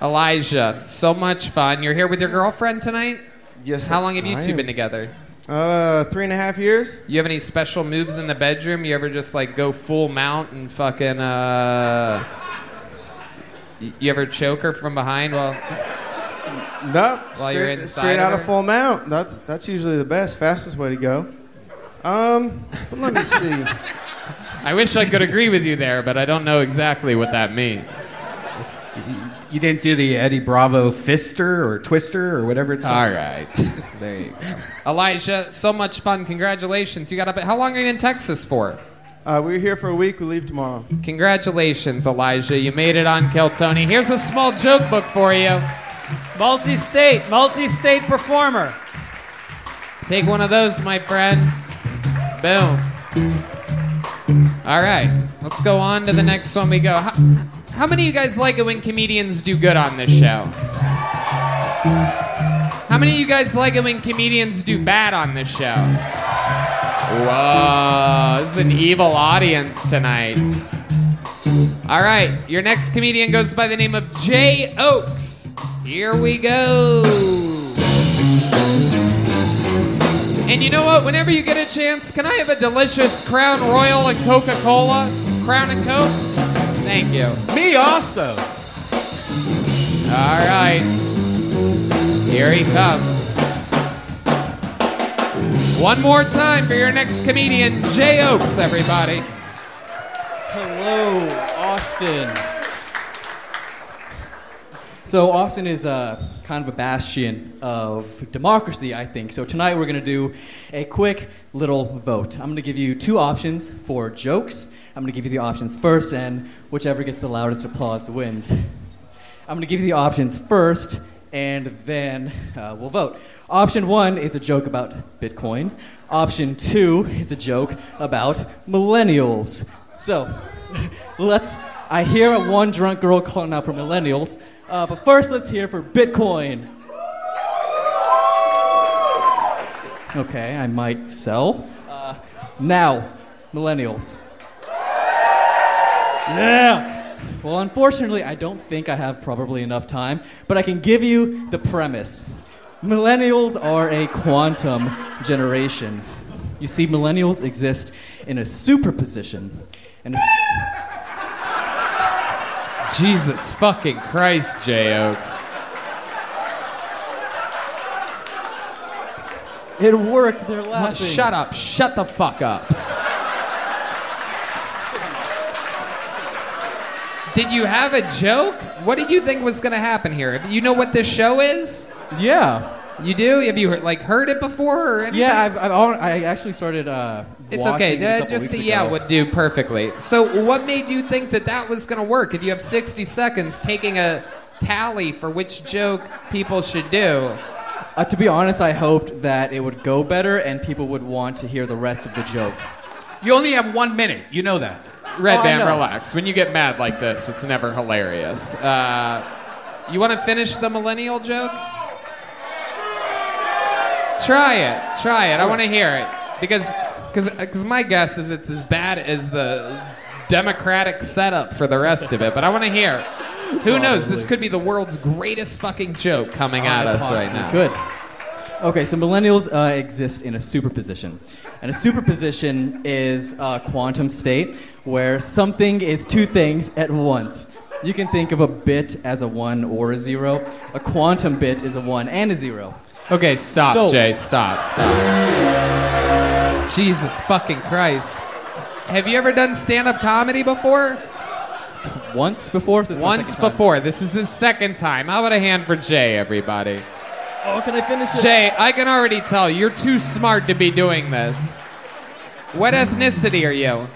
Elijah, so much fun. You're here with your girlfriend tonight? Yes. How long have you two been together? 3.5 years. You have any special moves in the bedroom? You ever just like go full mount and fucking you ever choke her from behind while you're inside? Straight out of full mount. That's usually the fastest way to go. But let me see. I wish I could agree with you there, but I don't know exactly what that means. You didn't do the Eddie Bravo fister or twister or whatever it's called? All right. There you go. Elijah, so much fun. Congratulations. You got up. How long are you in Texas for? We're here for a week. We leave tomorrow. Congratulations, Elijah. You made it on Kill Tony. Here's a small joke book for you. Multi-state performer. Take one of those, my friend. Boom. All right, let's go on to the next one we go. How many of you guys like it when comedians do good on this show? How many of you guys like it when comedians do bad on this show? Whoa, this is an evil audience tonight. All right, your next comedian goes by the name of Jay Oaks. Here we go. And you know what? Whenever you get a chance, can I have a delicious Crown Royal and Coca-Cola? Crown and Coke? Thank you. Me also. All right. Here he comes. One more time for your next comedian, Jay Oaks, everybody. Hello, Austin. So Austin is kind of a bastion of democracy, I think. So tonight we're going to do a quick little vote. I'm going to give you two options for jokes. I'm going to give you the options first, and whichever gets the loudest applause wins. I'm going to give you the options first, and then we'll vote. Option 1 is a joke about Bitcoin. Option 2 is a joke about millennials. So, I hear one drunk girl calling out for millennials, but first let's hear for Bitcoin. Okay, I might sell. Now, millennials. Yeah! Well, unfortunately, I don't think I have probably enough time, but I can give you the premise. Millennials are a quantum generation. You see, millennials exist in a superposition. Jesus fucking Christ, Jay Oaks. It worked, they're laughing. Shut up, shut the fuck up. Did you have a joke? What did you think was gonna happen here? You know what this show is? Yeah. You do? Have you heard it before or anything? Yeah, I actually started It's watching okay. it a couple Just weeks the ago. would do perfectly. So what made you think that was going to work? If you have 60 seconds taking a tally for which joke people should do. To be honest, I hoped that it would go better and people would want to hear the rest of the joke. You only have 1 minute. You know that. Redban, relax. When you get mad like this, it's never hilarious. You want to finish the millennial joke? Try it. I want to hear it. Because my guess is it's as bad as the Democratic setup for the rest of it. But I want to hear it. Who knows? This could be the world's greatest fucking joke coming at us right now. Good. Okay, so millennials exist in a superposition. And a superposition is a quantum state where something is two things at once. You can think of a bit as a 1 or a 0. A quantum bit is a 1 and a 0. Okay, stop, Jay. Stop. Jesus fucking Christ. Have you ever done stand-up comedy before? Once before? Once before. This is his second time. How about a hand for Jay, everybody? Oh, can I finish it? Jay, I can already tell you're too smart to be doing this. What ethnicity are you?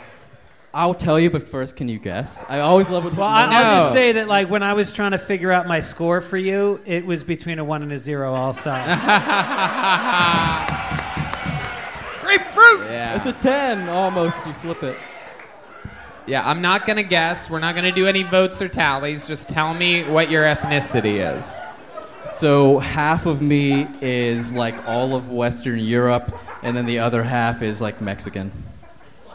I'll tell you, but first, can you guess? I always love it. Well, I'll just say that, like, when I was trying to figure out my score for you, it was between a 1 and a 0 also. Grapefruit! Yeah. It's a 10, almost, if you flip it. Yeah, I'm not going to guess. We're not going to do any votes or tallies. Just tell me what your ethnicity is. So half of me is, like, all of Western Europe, and then the other half is, like, Mexican.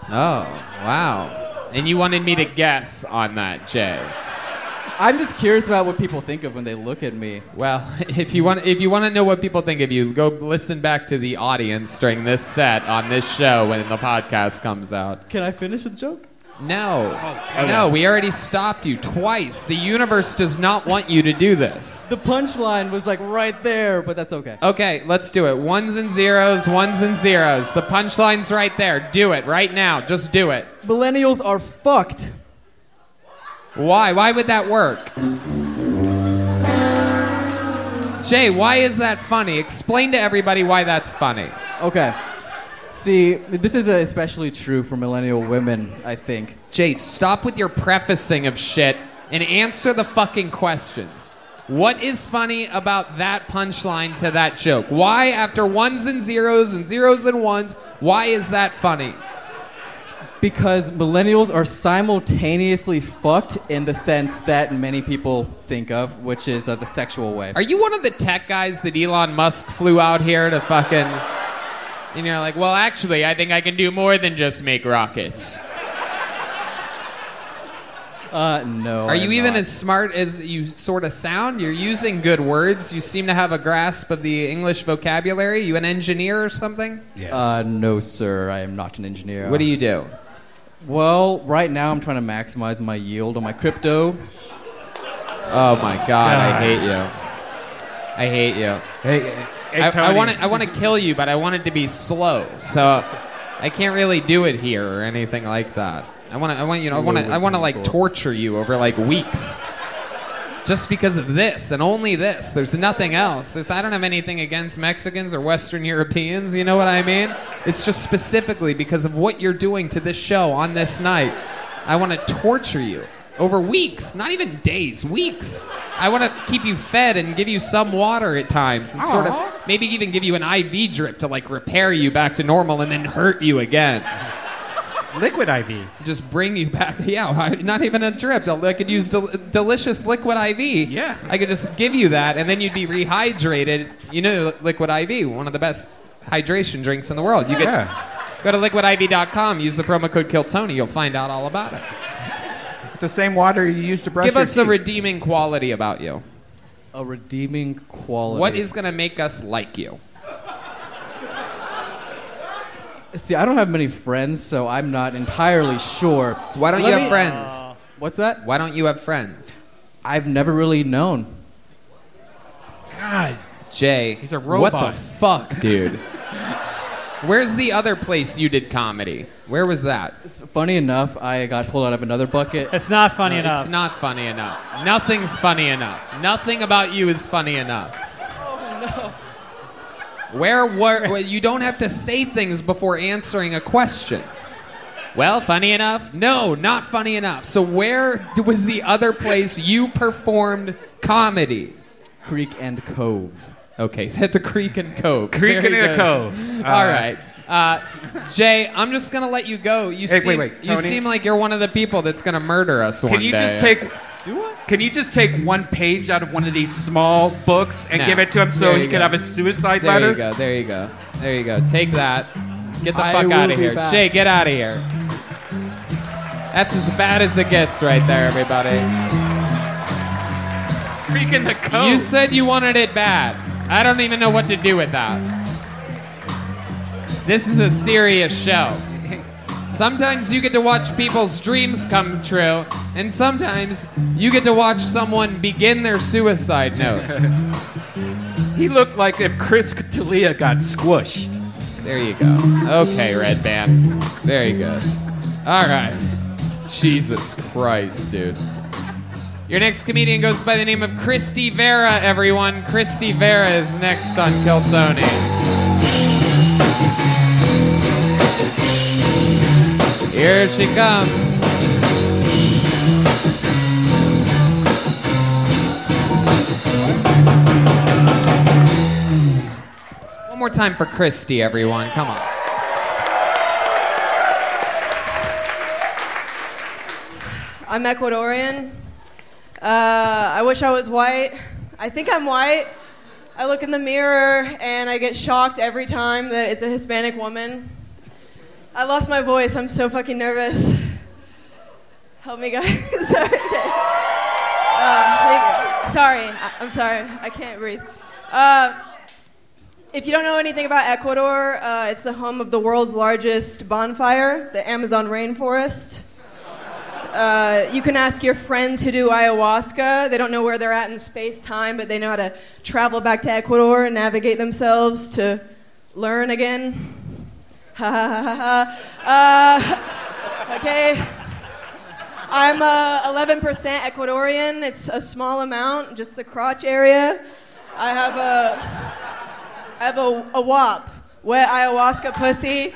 Oh, wow. And you wanted me to guess on that, Jay. I'm just curious about what people think of when they look at me. Well, if you want to know what people think of you, go listen back to the audience during this set on this show when the podcast comes out. Can I finish the joke? No. No, we already stopped you twice. The universe does not want you to do this. The punchline was like right there, but that's okay. Okay, let's do it. 1s and 0s, 1s and 0s. The punchline's right there. Do it right now. Just do it. Millennials are fucked. Why? Why would that work? Jay, why is that funny? Explain to everybody why that's funny. Okay. See, this is especially true for millennial women, I think. Jay, stop with your prefacing of shit and answer the fucking questions. What is funny about that punchline to that joke? Why, after 1s and 0s and 0s and 1s, why is that funny? Because millennials are simultaneously fucked in the sense that many people think of, which is the sexual way. Are you one of the tech guys that Elon Musk flew out here to fucking... And you're like, well, actually, I think I can do more than just make rockets. No. Are you even not. as smart as you sort of sound? You're using good words. You seem to have a grasp of the English vocabulary. You an engineer or something? Yes. No, sir. I am not an engineer. What do you do? Well, right now I'm trying to maximize my yield on my crypto. Oh my God, I hate you. I hate you. Hey, I Tony. want to kill you, but I want it to be slow. So I can't really do it here or anything like that. I want to like torture you over like weeks. Just because of this and only this. There's nothing else. I don't have anything against Mexicans or Western Europeans, you know what I mean? It's just specifically because of what you're doing to this show on this night. I want to torture you over weeks, not even days, weeks. I want to keep you fed and give you some water at times and sort of maybe even give you an IV drip to like repair you back to normal and then hurt you again. Liquid IV. Just bring you back. Yeah, not even a drip. I could use delicious liquid IV. Yeah. I could just give you that, and then you'd be rehydrated. You know, liquid IV, one of the best hydration drinks in the world. You could go to liquidiv.com, use the promo code KillTony. You'll find out all about it. It's the same water you use to brush Give your us teeth. a redeeming quality about you. A redeeming quality. What is going to make us like you? See, I don't have many friends, so I'm not entirely sure. Why don't you have friends? What's that? Why don't you have friends? I've never really known. God. Jay, He's a robot. What the fuck, dude? Where's the other place you did comedy? Where was that? Funny enough, I got pulled out of another bucket. It's not funny No, enough. It's not funny enough. Nothing's funny enough. Nothing about you is funny enough. Oh, no. Where you don't have to say things before answering a question. Well, funny enough? No, not funny enough. So where was the other place you performed comedy? Creek and Cove. Okay, at the Creek and Cove. Creek Very and good. Cove. All right. Jay, I'm just going to let you go. You Tony. seem like you're one of the people that's going to murder us one day. Can you just take one page out of one of these small books and give it to him so he can have a suicide letter? There you go. Take that. Get the I fuck will out of be here. back. Jay, get out of here. That's as bad as it gets right there, everybody. Creek in the Cove. You said you wanted it bad. I don't even know what to do with that. This is a serious show. Sometimes you get to watch people's dreams come true, and sometimes you get to watch someone begin their suicide note. He looked like if Chris D'Elia got squished. There you go. Okay, Redban. Very good. All right. Jesus Christ, dude. Your next comedian goes by the name of Christy Vera, everyone. Christy Vera is next on Kill Tony. Here she comes. One more time for Christy, everyone. Come on. I'm Ecuadorian. I wish I was white. I think I'm white. I look in the mirror and I get shocked every time that it's a Hispanic woman. I lost my voice. I'm so fucking nervous. Help me, guys. Sorry. Sorry. I'm sorry. I can't breathe. If you don't know anything about Ecuador, it's the home of the world's largest bonfire, the Amazon rainforest. You can ask your friends who do ayahuasca. They don't know where they're at in space-time, but they know how to travel back to Ecuador and navigate themselves to learn again. Ha ha ha ha. Okay. I'm 11% Ecuadorian. It's a small amount, just the crotch area. I have a WAP, wet ayahuasca pussy.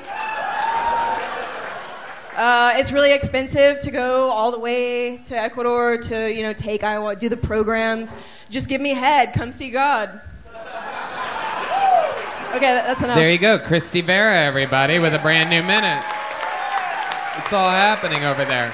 It's really expensive to go all the way to Ecuador to, take ayahuasca, do the programs. Just give me head. Come see God. Okay, that's enough. There you go. Christy Vera, everybody, with a brand new minute. It's all happening over there.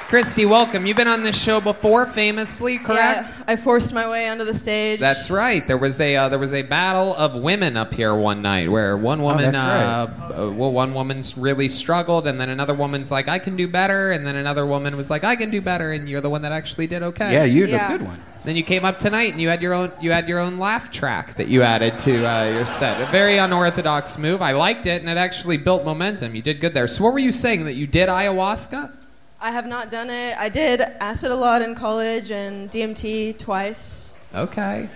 Christy, welcome. You've been on this show before, famously, correct? Yeah, I forced my way onto the stage. That's right. There was a battle of women up here one night where one woman, one woman's really struggled, and then another woman's like, I can do better, and then another woman was like, I can do better, and you're the one that actually did okay. Yeah, you're the good one. Then you came up tonight and you had your own laugh track that you added to your set. A very unorthodox move. I liked it, and it actually built momentum. You did good there. So what were you saying, that you did ayahuasca? I have not done it. I did acid a lot in college and DMT twice. Okay.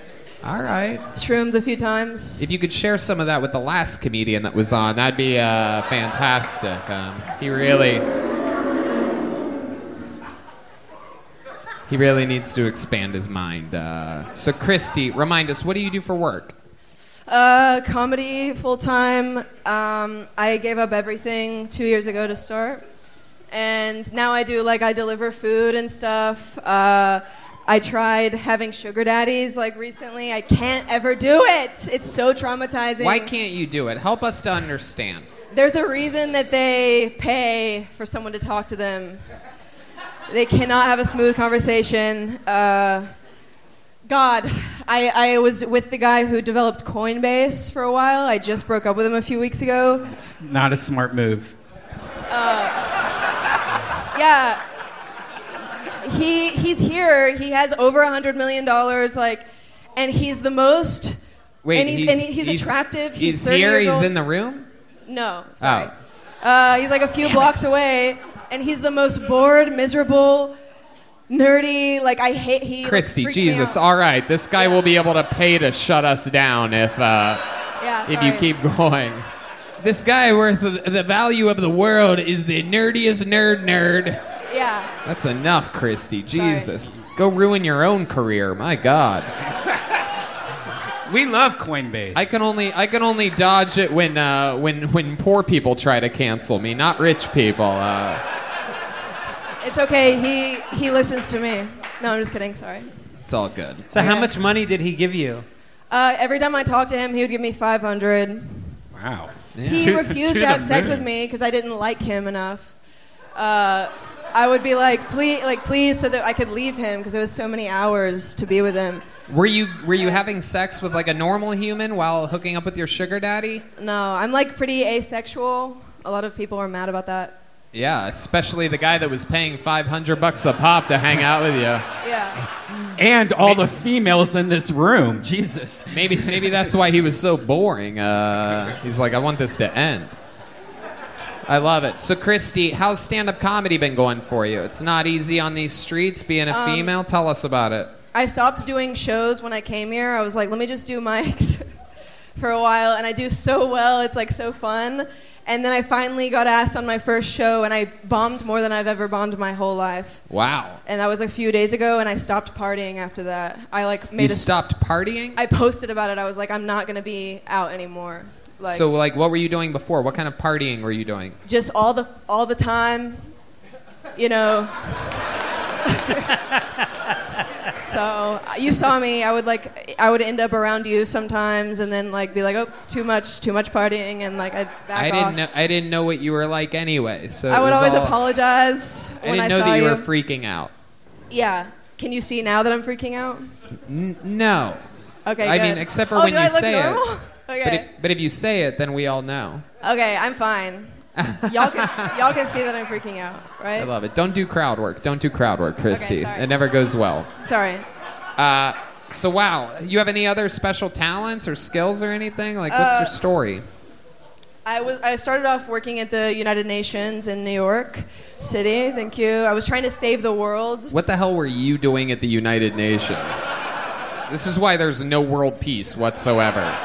All right. Shrooms a few times. If you could share some of that with the last comedian that was on, that'd be fantastic. He really needs to expand his mind. So, Christy, remind us, what do you do for work? Comedy, full-time. I gave up everything 2 years ago to start. And now I deliver food and stuff. I tried having sugar daddies, recently. I can't ever do it. It's so traumatizing. Why can't you do it? Help us to understand. There's a reason that they pay for someone to talk to them. They cannot have a smooth conversation. God, I was with the guy who developed Coinbase for a while. I just broke up with him a few weeks ago. It's not a smart move. Yeah. He's here. He has over $100 million, and he's the most... Wait, and he's attractive. He's 30 here? years old. He's in the room? No, sorry. Oh. He's a few blocks away, and he's the most bored, miserable, nerdy, I hate... He Christy, freaked Jesus, me out. all right. This guy will be able to pay to shut us down if you keep going. This guy worth the value of the world is the nerdiest nerd. Yeah. That's enough, Christy. Jesus. Go ruin your own career. My God. We love Coinbase. I can only dodge it when poor people try to cancel me, not rich people. It's okay. He listens to me. No, I'm just kidding. Sorry. It's all good. So how much money did he give you? Every time I talked to him, he would give me $500. Wow. Yeah. He refused to have sex with me because I didn't like him enough. I would be please, so that I could leave him because it was so many hours to be with him. Were you having sex with a normal human while hooking up with your sugar daddy? No, I'm pretty asexual. A lot of people are mad about that. Yeah, especially the guy that was paying $500 a pop to hang out with you. Yeah. And all the females in this room. Jesus. Maybe that's why he was so boring. He's like, I want this to end. I love it. So, Christy, how's stand-up comedy been going for you? It's not easy on these streets being a female. Tell us about it. I stopped doing shows when I came here. I was like, let me just do mics for a while, and I do so well. It's so fun. And then I finally got asked on my first show, and I bombed more than I've ever bombed my whole life. Wow. And that was a few days ago, and I stopped partying after that. You stopped partying? I posted about it. I was like, I'm not going to be out anymore. So, what were you doing before? What kind of partying were you doing? Just all the time, So you saw me. I would end up around you sometimes, and then be like, oh, too much partying, and I'd back off. I didn't know what you were like anyway. So I would always apologize when I saw you. I didn't know that you were freaking out. Yeah. Can you see now that I'm freaking out? No. Okay. I good. mean, except for when you say normal? it. Okay. But if you say it, then we all know. Okay, I'm fine. Y'all can see that I'm freaking out, right? I love it. Don't do crowd work, Christy. Okay, it never goes well. Sorry. So, wow. You have any other special talents or skills or anything? What's your story? I started off working at the United Nations in New York City. Thank you. I was trying to save the world. What the hell were you doing at the United Nations? This is why there's no world peace whatsoever.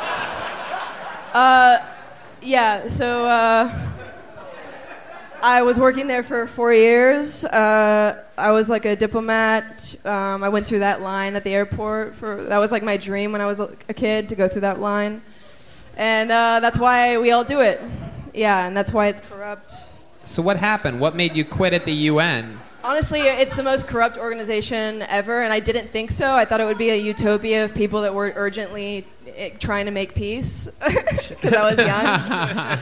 Yeah, so I was working there for 4 years. I was a diplomat. I went through that line at the airport. That was my dream when I was a kid, to go through that line. And that's why we all do it. Yeah, and that's why it's corrupt. So what happened? What made you quit at the UN? Honestly, it's the most corrupt organization ever, and I didn't think so. I thought it would be a utopia of people that were urgently trying to make peace because I was young.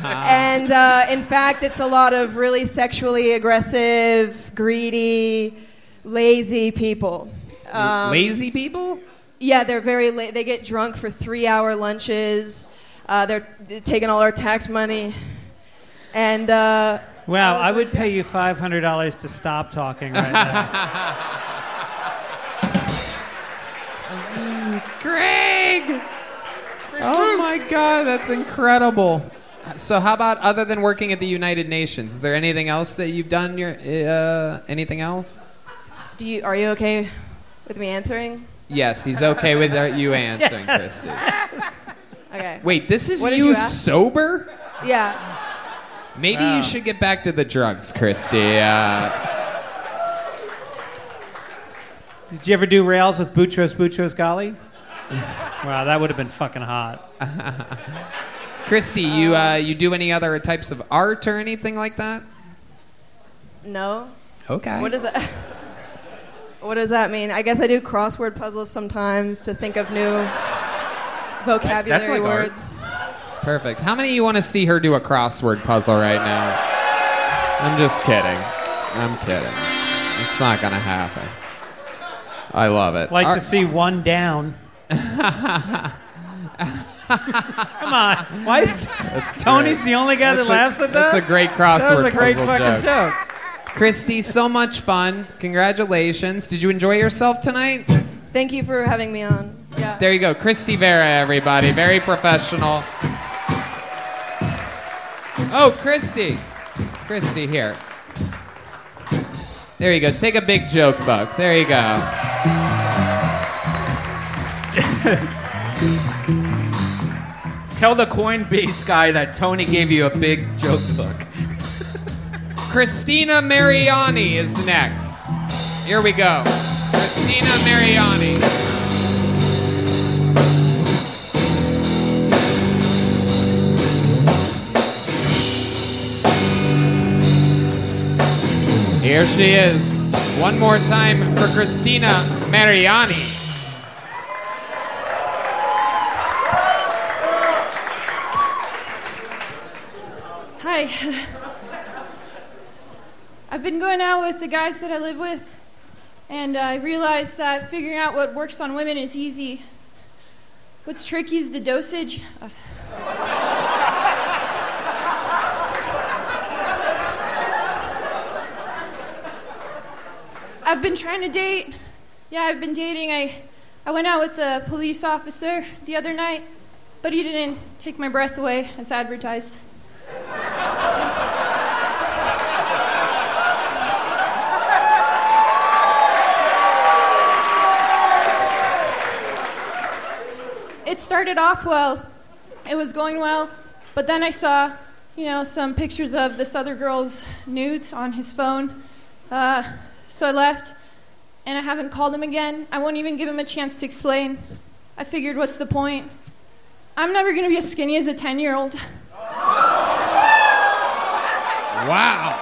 And in fact, it's a lot of really sexually aggressive, greedy, lazy people. Lazy people? Yeah, they're very they get drunk for 3-hour lunches. They're taking all our tax money. And wow, I would pay you $500 to stop talking right now. Greg! Oh my God, that's incredible. So how about other than working at the United Nations? Is there anything else that you've done? Anything else? Are you okay with me answering? Yes, he's okay with you answering, Yes. Christy. Okay. Wait, this is What did you you ask? sober? Yeah. Maybe you should get back to the drugs, Christy. Did you ever do rails with Boutros Ghali? Wow, that would have been fucking hot. Christy, you do any other types of art or anything like that? No. Okay. What does that mean? I guess I do crossword puzzles sometimes to think of new vocabulary like words. Perfect. How many of you want to see her do a crossword puzzle right now? I'm just kidding. I'm kidding. It's not going to happen. I love it. Like to see one down. Come on. Why is Tony's great. the only guy that laughs at that? That's a great crossword That was a great puzzle fucking joke. Christy, so much fun. Congratulations. Did you enjoy yourself tonight? Thank you for having me on. Yeah. There you go. Christy Vera, everybody. Very professional. Oh, Christy. Christy, here. There you go. Take a big joke book. There you go. Tell the Coinbase guy that Tony gave you a big joke book. Christina Mariani is next. Here we go. Christina Mariani. Here she is. One more time for Christina Mariani. Hi. I've been going out with the guys that I live with, and I realized that figuring out what works on women is easy. What's tricky is the dosage. I've been trying to date. Yeah, I've been dating. I went out with a police officer the other night, but he didn't take my breath away as advertised. It started off well. It was going well, but then I saw, some pictures of this other girl's nudes on his phone. So I left, and I haven't called him again. I won't even give him a chance to explain. I figured, what's the point? I'm never going to be as skinny as a 10-year-old. Wow.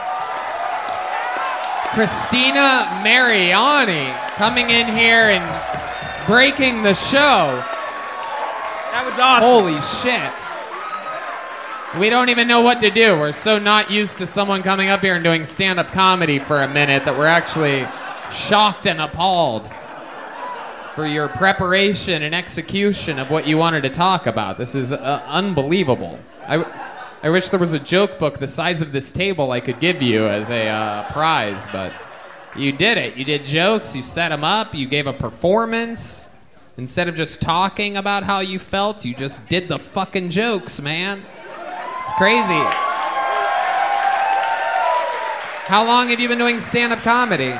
Christina Mariani coming in here and breaking the show. That was awesome. Holy shit. We don't even know what to do. We're so not used to someone coming up here and doing stand-up comedy for a minute that we're actually shocked and appalled for your preparation and execution of what you wanted to talk about. This is unbelievable. I wish there was a joke book the size of this table I could give you as a prize, but you did it. You did jokes, you set them up, you gave a performance. Instead of just talking about how you felt, you just did the fucking jokes, man. It's crazy. How long have you been doing stand-up comedy? Do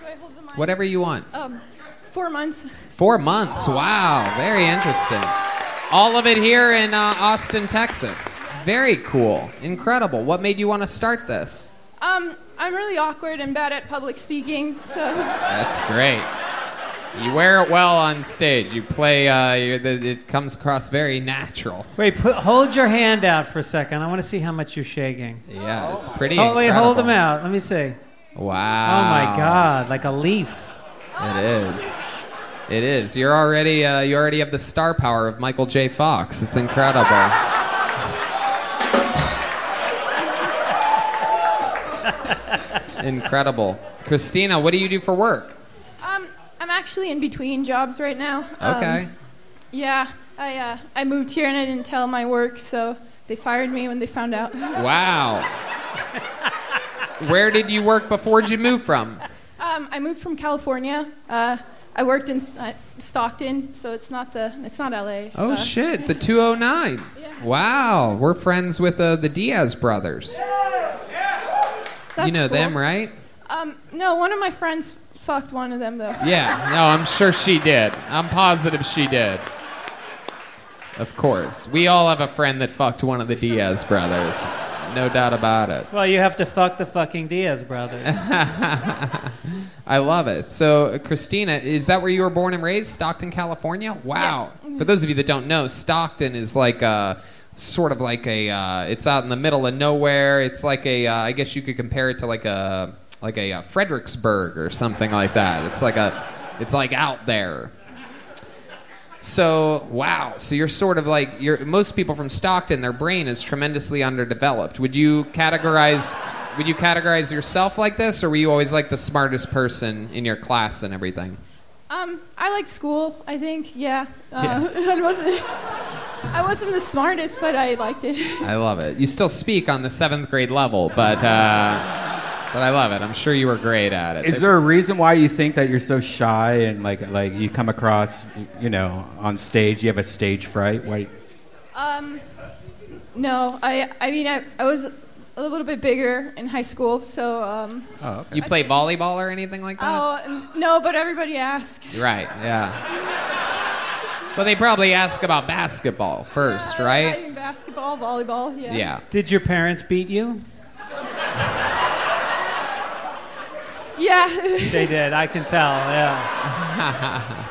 I hold the mic? Whatever you want. 4 months. 4 months, wow, very interesting. All of it here in Austin, Texas. Very cool, incredible. What made you want to start this? I'm really awkward and bad at public speaking, so... That's great. You wear it well on stage. You play, it comes across very natural. Wait, hold your hand out for a second. I want to see how much you're shaking. Yeah, it's pretty Oh, wait, incredible. hold them out. Let me see. Wow. Oh, my God, like a leaf. It is. It is. You already have the star power of Michael J. Fox. It's incredible. Incredible. Christina, what do you do for work? I'm actually in between jobs right now. Okay. Yeah, I moved here and I didn't tell my work, so they fired me when they found out. Wow. Where did you work before did you move from? I moved from California. I worked in Stockton, so it's not LA. Oh shit, the 209. Yeah. Wow, we're friends with the Diaz brothers. That's you know cool. them, right? No, one of my friends fucked one of them, though. Yeah, no, I'm sure she did. I'm positive she did. Of course. We all have a friend that fucked one of the Diaz brothers. No doubt about it. Well, you have to fuck the fucking Diaz brothers. I love it. So, Christina, is that where you were born and raised? Stockton, California? Wow. Yes. For those of you that don't know, Stockton is like sort of like it's out in the middle of nowhere. It's like I guess you could compare it to like a Fredericksburg or something like that. It's like out there. So, wow. So you're sort of like, most people from Stockton, their brain is tremendously underdeveloped. Would you categorize yourself like this, or were you always like the smartest person in your class and everything? I liked school, I think, yeah. I wasn't the smartest, but I liked it. I love it. You still speak on the 7th grade level, but I love it. I'm sure you were great at it. Is there a reason why you think that you're so shy and like you come across, on stage, you have a stage fright? Why? No, I mean, I was a little bit bigger in high school, so... Oh, okay. You play volleyball or anything like that? Oh, no, but everybody asks. Right, yeah. Well, they probably ask about basketball first, right? I mean, basketball, volleyball, yeah. Yeah. Did your parents beat you? Yeah. They did, I can tell, yeah.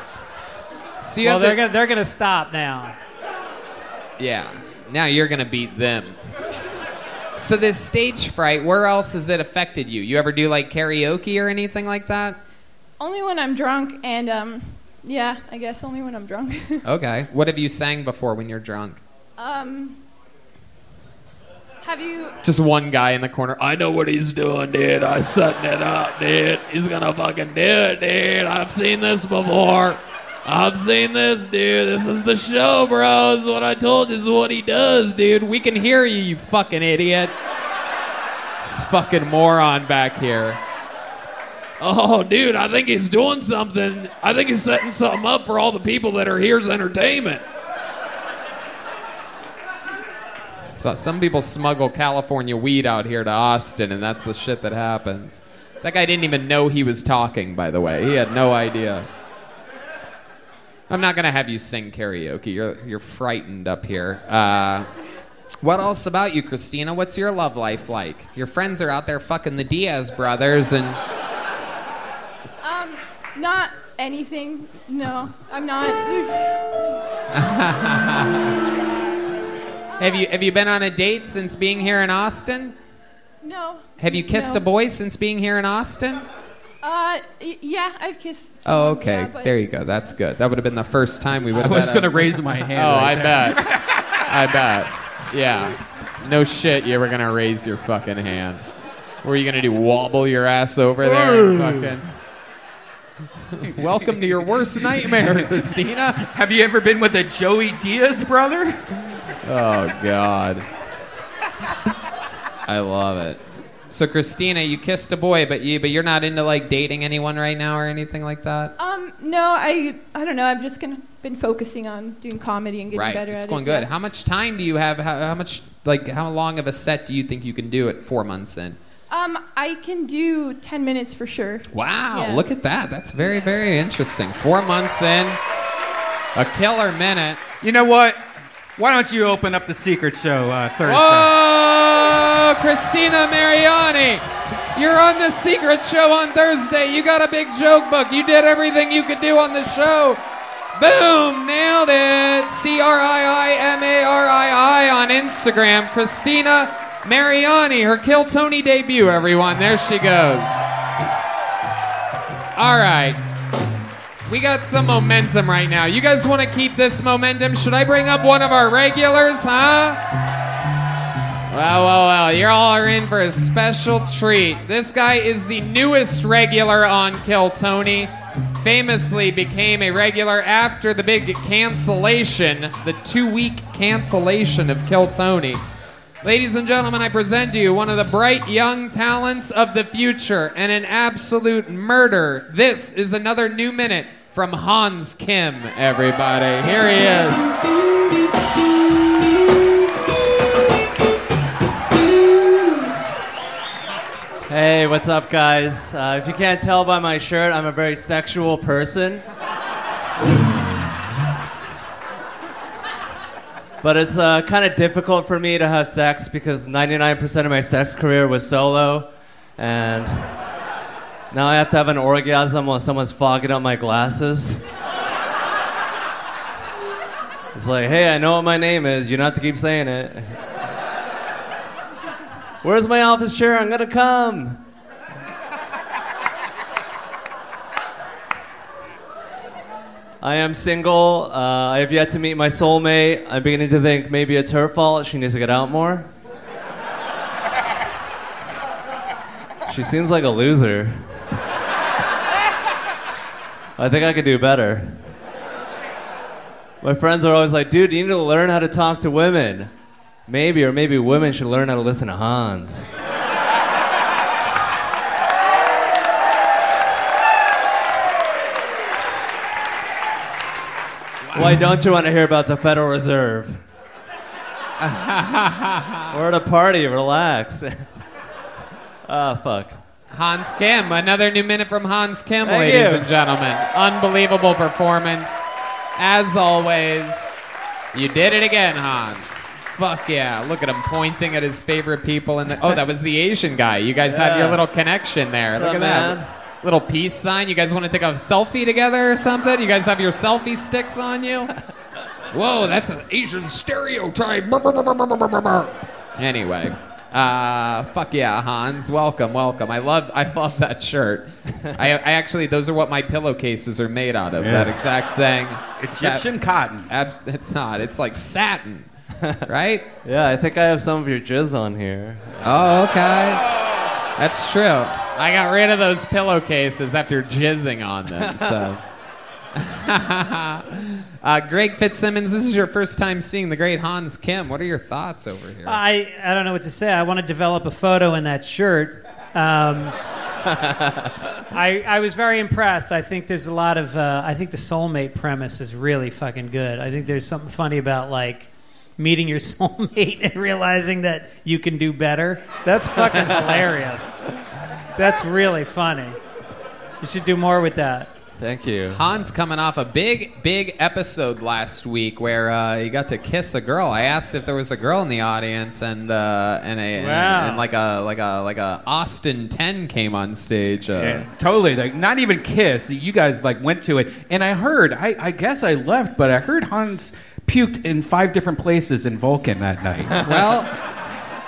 So well, they're gonna stop now. Yeah. Now you're gonna beat them. So this stage fright, where else has it affected you? You ever do like karaoke or anything like that? Only when I'm drunk, and yeah, I guess only when I'm drunk. Okay. What have you sang before when you're drunk? Have you... Just one guy in the corner. I know what he's doing, dude. I'm setting it up, dude. He's gonna fucking do it, dude. I've seen this before. I've seen this, dude. This is the show, bro. This is what I told you. This is what he does, dude. We can hear you, you fucking idiot. This fucking moron back here. Oh, dude, I think he's doing something. I think he's setting something up for all the people that are here's entertainment. So some people smuggle California weed out here to Austin, and that's the shit that happens. That guy didn't even know he was talking, by the way. He had no idea. I'm not going to have you sing karaoke. You're frightened up here. What else about you, Christina? What's your love life like? Your friends are out there fucking the Diaz brothers and... Not anything. No, I'm not. Have you been on a date since being here in Austin? No. Have you kissed a boy since being here in Austin? Yeah, I've kissed. Oh, okay. Yeah, but... There you go. That's good. That would have been the first time we would have... I was going to raise my hand. Oh, right I bet. I bet. Yeah. No shit you were going to raise your fucking hand. What were you going to do, wobble your ass over there and fucking... Welcome to your worst nightmare, Christina. Have you ever been with a Joey Diaz brother? Oh, God. I love it. So, Christina, you kissed a boy, but you're not into, like, dating anyone right now or anything like that? No, I don't know. I've just been focusing on doing comedy and getting better at it. It's going good. Yeah. How much time do you have? How long of a set do you think you can do it 4 months in? I can do 10 minutes for sure. Wow, yeah. Look at that. That's very, very interesting. 4 months in, a killer minute. You know what? Why don't you open up the secret show Thursday? Oh, Christina Mariani. You're on the secret show on Thursday. You got a big joke book. You did everything you could do on the show. Boom, nailed it. CRIIMARII on Instagram. Christina Mariani, her Kill Tony debut, everyone. There she goes. All right. We got some momentum right now. You guys want to keep this momentum? Should I bring up one of our regulars, huh? Well, you all are in for a special treat. This guy is the newest regular on Kill Tony. Famously became a regular after the big cancellation, the 2-week cancellation of Kill Tony. Ladies and gentlemen, I present to you one of the bright young talents of the future and an absolute murder. This is another new minute from Hans Kim, everybody. Here he is. Hey, what's up, guys? If you can't tell by my shirt, I'm a very sexual person. But it's kind of difficult for me to have sex because 99% of my sex career was solo. And now I have to have an orgasm while someone's fogging up my glasses. It's like, hey, I know what my name is. You don't have to keep saying it. Where's my office chair? I'm gonna come. I am single. I have yet to meet my soulmate. I'm beginning to think maybe it's her fault. She needs to get out more. She seems like a loser. I think I could do better. My friends are always like, dude, you need to learn how to talk to women. Maybe women should learn how to listen to Hans. Why don't you want to hear about the Federal Reserve? We're at a party, relax. Fuck. Hans Kim, another new minute from Hans Kim, Thank ladies you. and gentlemen. Unbelievable performance. As always, you did it again, Hans. Fuck yeah. Look at him pointing at his favorite people in the... Oh, that was the Asian guy. You guys had your little connection there. Look at that. Little peace sign. You guys want to take a selfie together or something? You guys have your selfie sticks on you? Whoa, that's an Asian stereotype. Anyway, fuck yeah, Hans. Welcome. I love that shirt. I actually, those are what my pillowcases are made out of. Yeah. That exact thing. Egyptian cotton. It's not. It's like satin, right? Yeah, I think I have some of your jizz on here. Oh, okay. That's true. I got rid of those pillowcases after jizzing on them, so. Greg Fitzsimmons, this is your first time seeing the great Hans Kim. What are your thoughts over here? I don't know what to say. I want to develop a photo in that shirt. I was very impressed. I think there's a lot of... I think the soulmate premise is really fucking good. I think there's something funny about, like, meeting your soulmate and realizing that you can do better. That's fucking hilarious. That's really funny. You should do more with that. Thank you. Hans coming off a big episode last week where he got to kiss a girl. I asked if there was a girl in the audience, and like a Austin 10 came on stage. Yeah, totally. Like, not even kiss. You guys like went to it, and I heard. I guess I left, but I heard Hans puked in 5 different places in Vulcan that night. Well,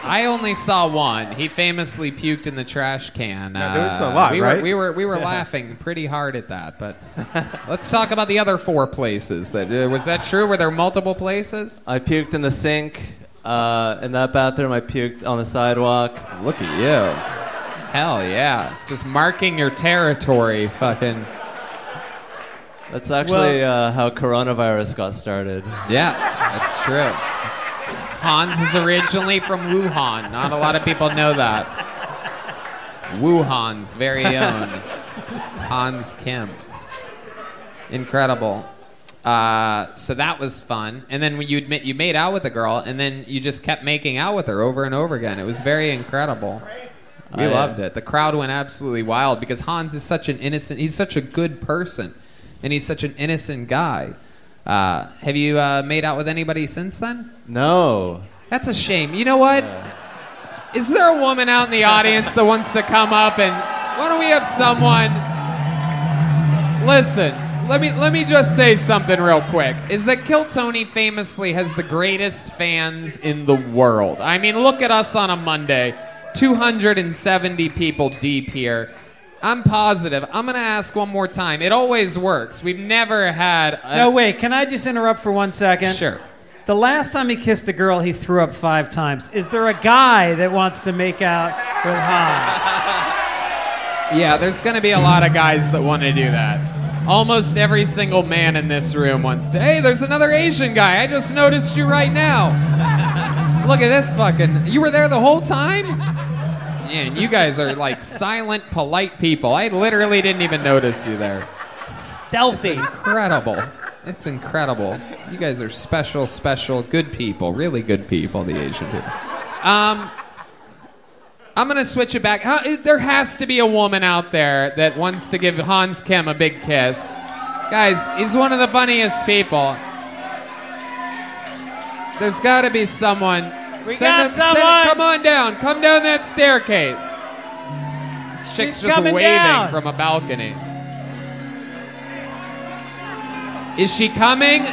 I only saw one. He famously puked in the trash can. There was a lot, right? We were laughing pretty hard at that. But let's talk about the other 4 places. Was that true? Were there multiple places? I puked in the sink. In that bathroom, I puked on the sidewalk. Look at you. Hell yeah. Just marking your territory, fucking. That's actually how coronavirus got started. Yeah, that's true. Hans is originally from Wuhan. Not a lot of people know that. Wuhan's very own Hans Kim. Incredible. So that was fun. And then when you made out with a girl, and then you just kept making out with her over and over again. It was very incredible. We loved it. The crowd went absolutely wild because Hans is such an innocent. He's such a good person, and he's such an innocent guy. Have you made out with anybody since then? No. That's a shame. You know what? Is there a woman out in the audience that wants to come up and why don't we have someone? Listen, let me just say something real quick. Is that Kill Tony famously has the greatest fans in the world. I mean, look at us on a Monday. 270 people deep here. I'm positive. I'm going to ask one more time. It always works. We've never had... No, wait. Can I just interrupt for 1 second? Sure. The last time he kissed a girl, he threw up 5 times. Is there a guy that wants to make out with Hans? Yeah, there's going to be a lot of guys that want to do that. Almost every single man in this room wants to... Hey, there's another Asian guy. I just noticed you right now. Look at this fucking... You were there the whole time? Man, you guys are like silent, polite people. I literally didn't even notice you there. Stealthy. It's incredible. It's incredible. You guys are special, special, good people. Really good people, the Asian people. I'm going to switch it back. There has to be a woman out there that wants to give Hans Kim a big kiss. Guys, he's one of the funniest people. There's got to be someone. Come on down. Come down that staircase. This chick's just waving down from a balcony. Is she coming?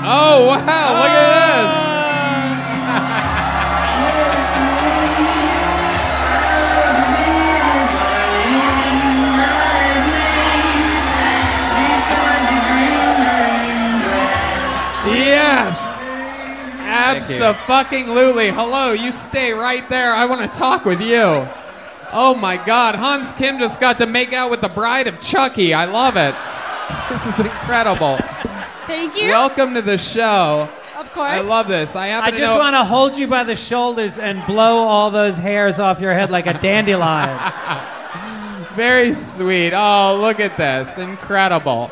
Oh, wow. Look at this. Yes. Abso-fucking-lutely. Hello, you stay right there. I want to talk with you. Oh my God, Hans Kim just got to make out with the bride of Chucky. I love it. This is incredible. Thank you. Welcome to the show. Of course. I love this. I just want to hold you by the shoulders and blow all those hairs off your head like a dandelion. Very sweet. Oh, look at this. Incredible.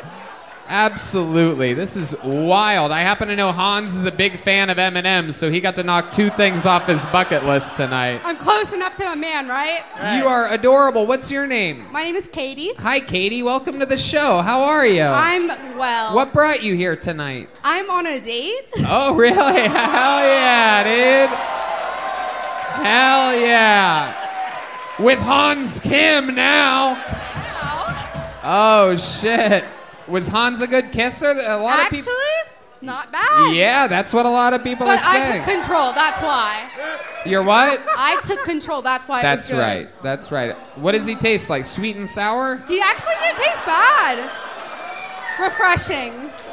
Absolutely. This is wild. I happen to know Hans is a big fan of M&M's, so he got to knock 2 things off his bucket list tonight. I'm close enough to a man, right? You are adorable. What's your name? My name is Katie. Hi, Katie. Welcome to the show. How are you? I'm well. What brought you here tonight? I'm on a date. Oh, really? Hell yeah, dude. Hell yeah. With Hans Kim now. Oh, shit. Was Hans a good kisser? A lot of people. Actually, not bad. Yeah, that's what a lot of people are saying. I took control. That's why. You're what? I took control. That's why. That's it was good. right. That's right. What does he taste like? Sweet and sour? He actually didn't taste bad. Refreshing.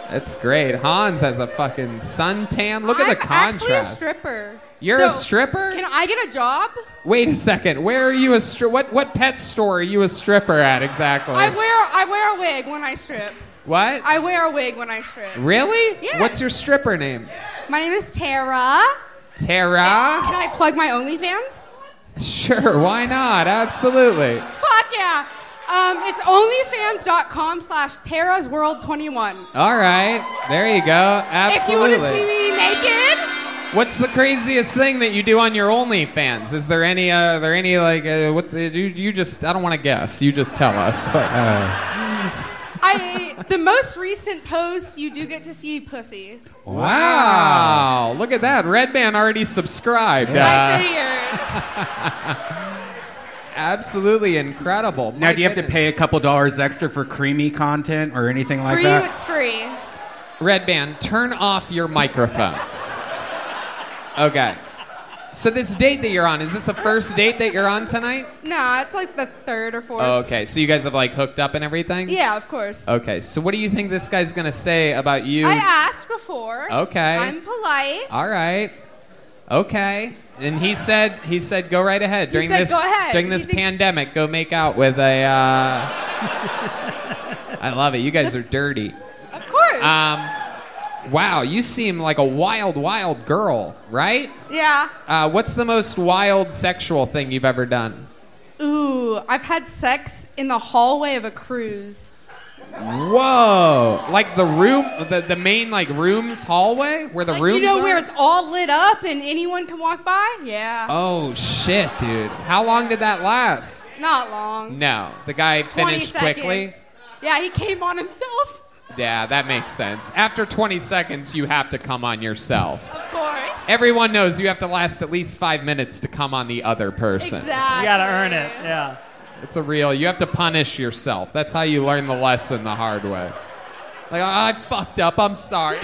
That's great. Hans has a fucking suntan. Look at the contrast. I'm actually a stripper. You're a stripper? Can I get a job? Wait a second. Where are you a what pet store are you a stripper at exactly? I wear a wig when I strip. What? I wear a wig when I strip. Really? Yes. What's your stripper name? My name is Tara. Tara? Can I plug my OnlyFans? Sure, why not? Absolutely. Fuck yeah. It's onlyfans.com/TarasWorld21. All right. There you go. Absolutely. If you want to see me naked. What's the craziest thing that you do on your OnlyFans? Is there any like you just I don't want to guess. You just tell us. But, the most recent post, you do get to see pussy. Wow. Look at that. Redban already subscribed. I figured. Absolutely incredible. Now, do you have to pay a couple dollars extra for creamy content or anything like that? It's free. Redban, turn off your microphone. Okay. So this date that you're on, is this a first date that you're on tonight? No, it's like the third or fourth. Oh, okay. So you guys have like hooked up and everything? Yeah, of course. Okay. So what do you think this guy's going to say about you? I asked before. Okay. I'm polite. All right. Okay. And he said, go right ahead. During this pandemic, go make out with a... I love it. You guys are dirty. Of course. Wow, you seem like a wild, wild girl, right? Yeah. What's the most wild sexual thing you've ever done? Ooh, I've had sex in the hallway of a cruise. Whoa! Like the room, the main like rooms hallway where the rooms are? Where it's all lit up and anyone can walk by? Yeah. Oh shit, dude! How long did that last? Not long. No, the guy finished 20 quickly. seconds. Yeah, he came on himself. Yeah, that makes sense. After 20 seconds, you have to come on yourself. Of course. Everyone knows you have to last at least 5 minutes to come on the other person. Exactly. You gotta earn it, yeah. It's you have to punish yourself. That's how you learn the lesson the hard way. Like, I fucked up, I'm sorry.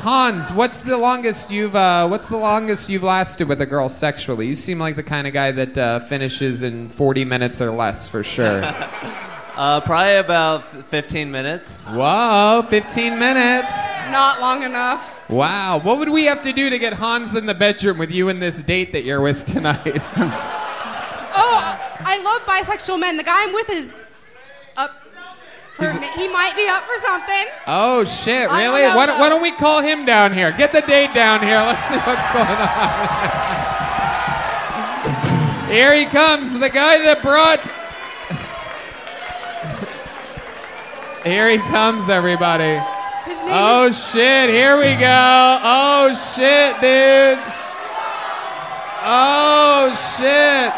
Hans, what's the longest you've lasted with a girl sexually? You seem like the kind of guy that finishes in 40 minutes or less for sure. Probably about 15 minutes. Whoa, 15 minutes. Not long enough. Wow, what would we have to do to get Hans in the bedroom with you and this date that you're with tonight? Oh, I love bisexual men. The guy I'm with is up for me. He might be up for something. Oh shit, really? I don't know, Why don't we call him down here? Get the date down here. Let's see what's going on. Here he comes, the guy that brought... Here he comes, everybody. Oh shit, here we go. Oh shit, dude. Oh shit.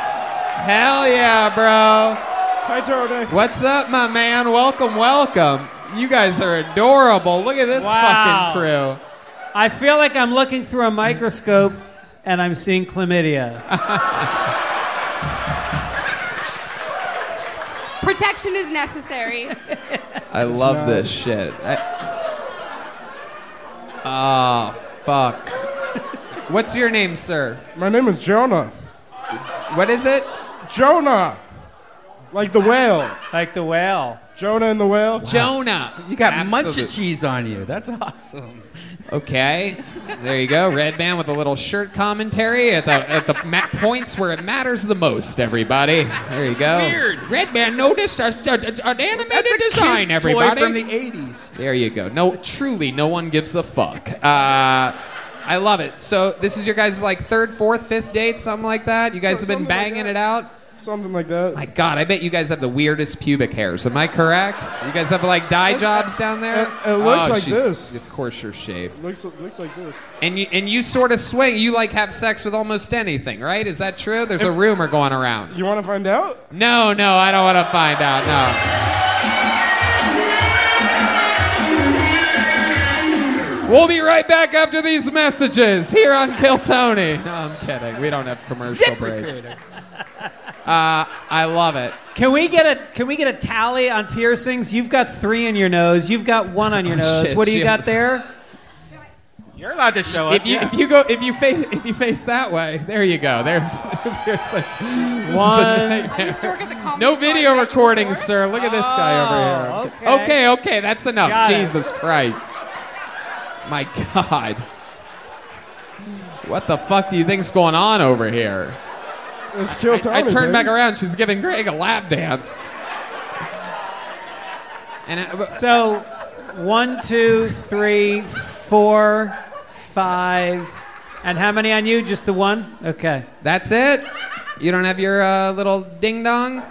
Hell yeah, bro. Hi, Tony. What's up, my man? Welcome, welcome. You guys are adorable. Look at this fucking crew. I feel like I'm looking through a microscope and I'm seeing chlamydia. Protection is necessary. I love this shit. Oh, fuck. What's your name, sir? My name is Jonah. What is it? Jonah. Like the whale. Like the whale. Jonah and the whale. Jonah. You got Absolutely. munch cheese on you. That's awesome. Okay. There you go. Redban with a little shirt commentary at the points where it matters the most, everybody. There you go. Weird. Redban noticed an animated design, everybody. Toy from the 80s. There you go. No, truly, no one gives a fuck. I love it. So this is your guys' like third, fourth, fifth date, something like that? You guys have been banging it out? Something like that. My God, I bet you guys have the weirdest pubic hairs. Am I correct? You guys have like dye jobs down there? It looks like this. Of course you're shaved. Looks like this. And you sort of swing. You like have sex with almost anything, right? Is that true? There's a rumor going around. You want to find out? No, I don't want to find out. No. We'll be right back after these messages here on Kill Tony. No, I'm kidding. We don't have commercial breaks. I love it. Can we get a tally on piercings? You've got 3 in your nose. You've got 1 on your nose. Shit, what do you got there? You're allowed to show us. If you face that way, there you go. There's one. No video recordings, sir. Look at this guy over here. Okay, that's enough. Got it. Jesus Christ. My God. What the fuck do you think's going on over here? Let's kill Tony. I turned baby. back around. She's giving Greg a lap dance. And So 1, 2, 3, 4, 5, and how many on you? Just the 1? Okay. That's it? You don't have your little ding dong?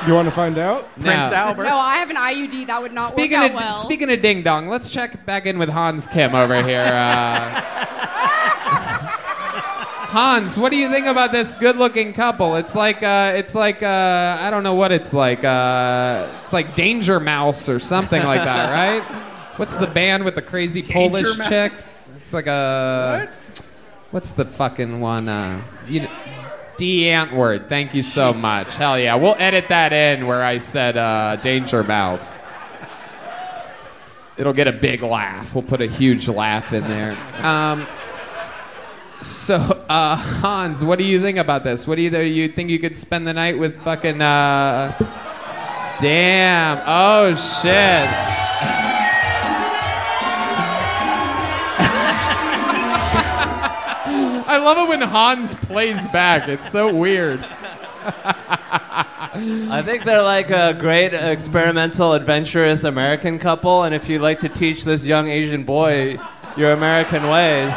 You want to find out? Prince Albert. No, I have an IUD. That would not work out well. Speaking of ding dong, let's check back in with Hans Kim over here. Hans, what do you think about this good-looking couple? It's like I don't know what it's like. It's like Danger Mouse or something like that, right? What's the band with the crazy Polish chick? It's like a... What's the fucking one? D. Antwoord. Thank you so much. Hell yeah. We'll edit that in where I said Danger Mouse. It'll get a big laugh. We'll put a huge laugh in there. So, Hans, what do you think about this? What do you think you could spend the night with fucking, Damn. Oh, shit. I love it when Hans plays back. It's so weird. I think they're like a great experimental, adventurous American couple, and if you'd like to teach this young Asian boy your American ways...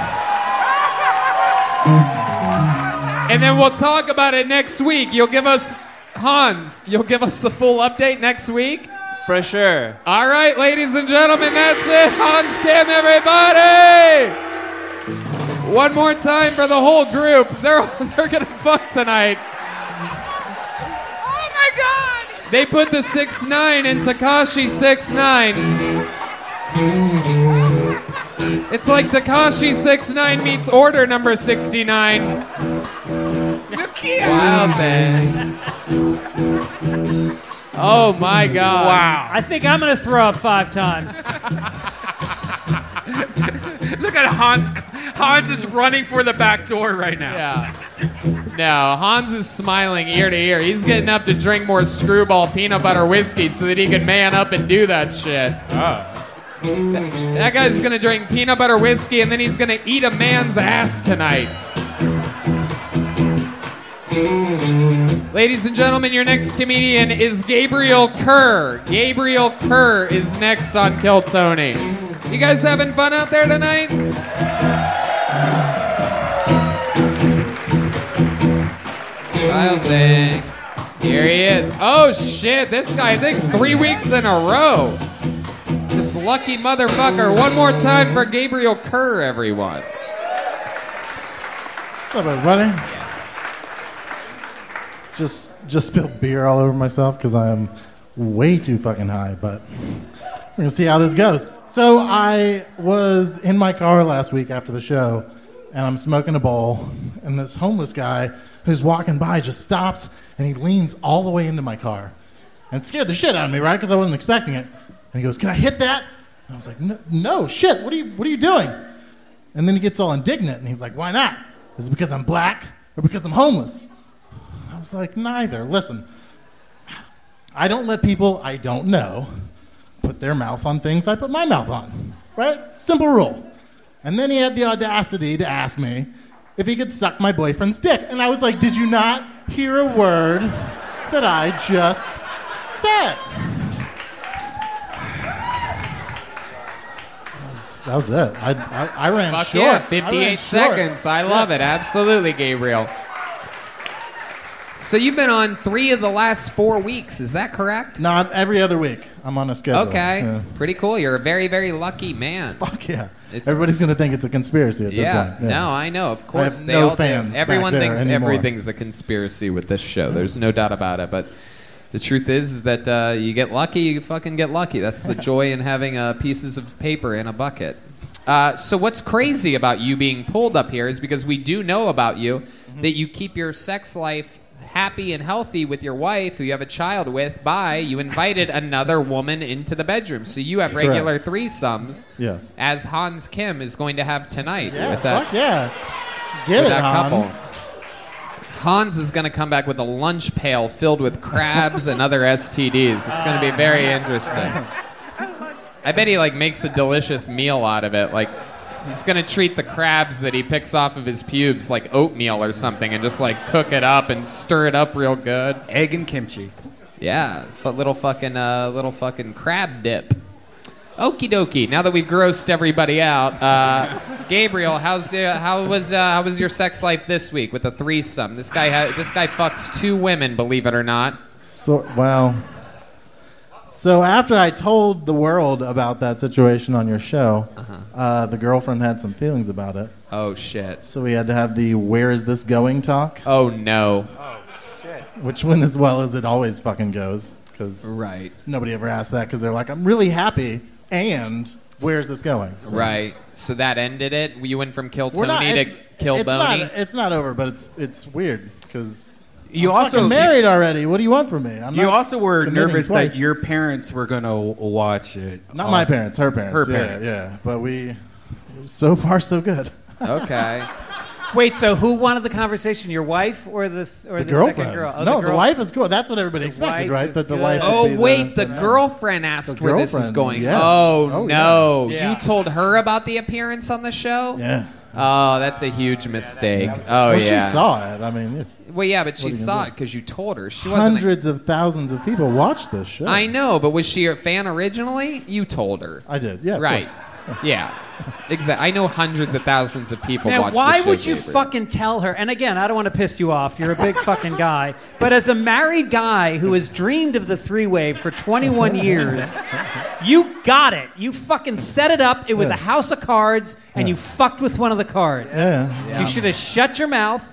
And then we'll talk about it next week. You'll give us, Hans, you'll give us the full update next week? For sure. All right, ladies and gentlemen, that's it. Hans Kim, everybody! One more time for the whole group. They're gonna fuck tonight. Oh my God! They put the 6'9" in Tekashi 6'9". It's like Tekashi 6'9" meets Order number 69. Wow, man. Oh my God. Wow. I think I'm gonna throw up 5 times. Look at Hans. Hans is running for the back door right now. Yeah. No, Hans is smiling ear to ear. He's getting up to drink more Screwball peanut butter whiskey so that he can man up and do that shit. That guy's gonna drink peanut butter whiskey and then he's gonna eat a man's ass tonight. Ladies and gentlemen, your next comedian is Gabriel Kerr. Gabriel Kerr is next on Kill Tony. You guys having fun out there tonight? Wild thing. Here he is. Oh shit, this guy, I think 3 weeks in a row. This lucky motherfucker. One more time for Gabriel Kerr, everyone. What's up, everybody? Just spilled beer all over myself because I am way too fucking high, but we're gonna see how this goes. So I was in my car last week after the show, and I'm smoking a bowl, and this homeless guy who's walking by just stops, and he leans all the way into my car. And it scared the shit out of me, right? Because I wasn't expecting it. And he goes, "Can I hit that?" And I was like, no, shit, what are you doing? And then he gets all indignant, and he's like, "Why not? Is it because I'm black or because I'm homeless?" I was like, neither. Listen, I don't let people I don't know put their mouth on things I put my mouth on, right? Simple rule. And then he had the audacity to ask me if he could suck my boyfriend's dick. And I was like, did you not hear a word that I just said? That was it. I ran Fuck short. Yeah, 58 seconds. I love it. Absolutely, Gabriel. So you've been on 3 of the last 4 weeks. Is that correct? No, I'm every other week. I'm on a schedule. Okay. Yeah. Pretty cool. You're a very, very lucky man. Fuck yeah. Everybody's going to think it's a conspiracy at this point. Yeah. No, I know. Of course. I have they no all fans do. Everyone back there thinks anymore. everything's a conspiracy with this show. There's no doubt about it. But the truth is that you get lucky, you fucking get lucky. That's the joy in having pieces of paper in a bucket. So what's crazy about you being pulled up here is because we do know about you that you keep your sex life happy and healthy with your wife, who you have a child with, you invited another woman into the bedroom. So you have regular threesomes. Yes. As Hans Kim is going to have tonight. Yeah, with that, fuck yeah. Get it, that Hans. couple. Hans is going to come back with a lunch pail filled with crabs and other STDs. It's going to be very interesting. I bet he makes a delicious meal out of it. He's going to treat the crabs that he picks off of his pubes like oatmeal or something and just cook it up and stir it up real good. Egg and kimchi. Yeah, little fucking crab dip. Okie dokie. Now that we've grossed everybody out, Gabriel, how was your sex life this week with a threesome? This guy fucks 2 women, believe it or not. So after I told the world about that situation on your show, the girlfriend had some feelings about it. Oh, shit. So we had to have the "where is this going" talk. Oh, no. Oh, shit. Which went as well as it always fucking goes. Because nobody ever asked that because they're like, I'm really happy, and where's this going? So. Right. So that ended it? You went from Kill Tony to Kill Boney? It's not over, but it's weird because... You I'm also fucking married already. What do you want from me? You also were nervous twice. that your parents were going to watch it. Not my parents, her parents. Her parents. Yeah. But so far so good. Okay. Wait, so who wanted the conversation? Your wife or the girlfriend? Second girl? Oh, No, the wife is cool. That's what everybody expected, right? That the wife. Oh wait, the girlfriend asked where this was going. Yes. Oh no, yeah. You told her about the appearance on the show? Yeah. Oh, that's a huge mistake. Well, she saw it. I mean. Well, yeah, but she saw it because you told her. She wasn't. Hundreds of thousands of people watch this show. I know, but was she a fan originally? You told her. I did. Yeah. Right. Of course. Yeah. Exactly. I know hundreds of thousands of people Now, watch why the show, would you Gabriel. fucking tell her? And again, I don't want to piss you off. You're a big fucking guy. But as a married guy who has dreamed of the three-way for 21 years, you got it. You fucking set it up. It was a house of cards, and you fucked with one of the cards. Yeah. You should have shut your mouth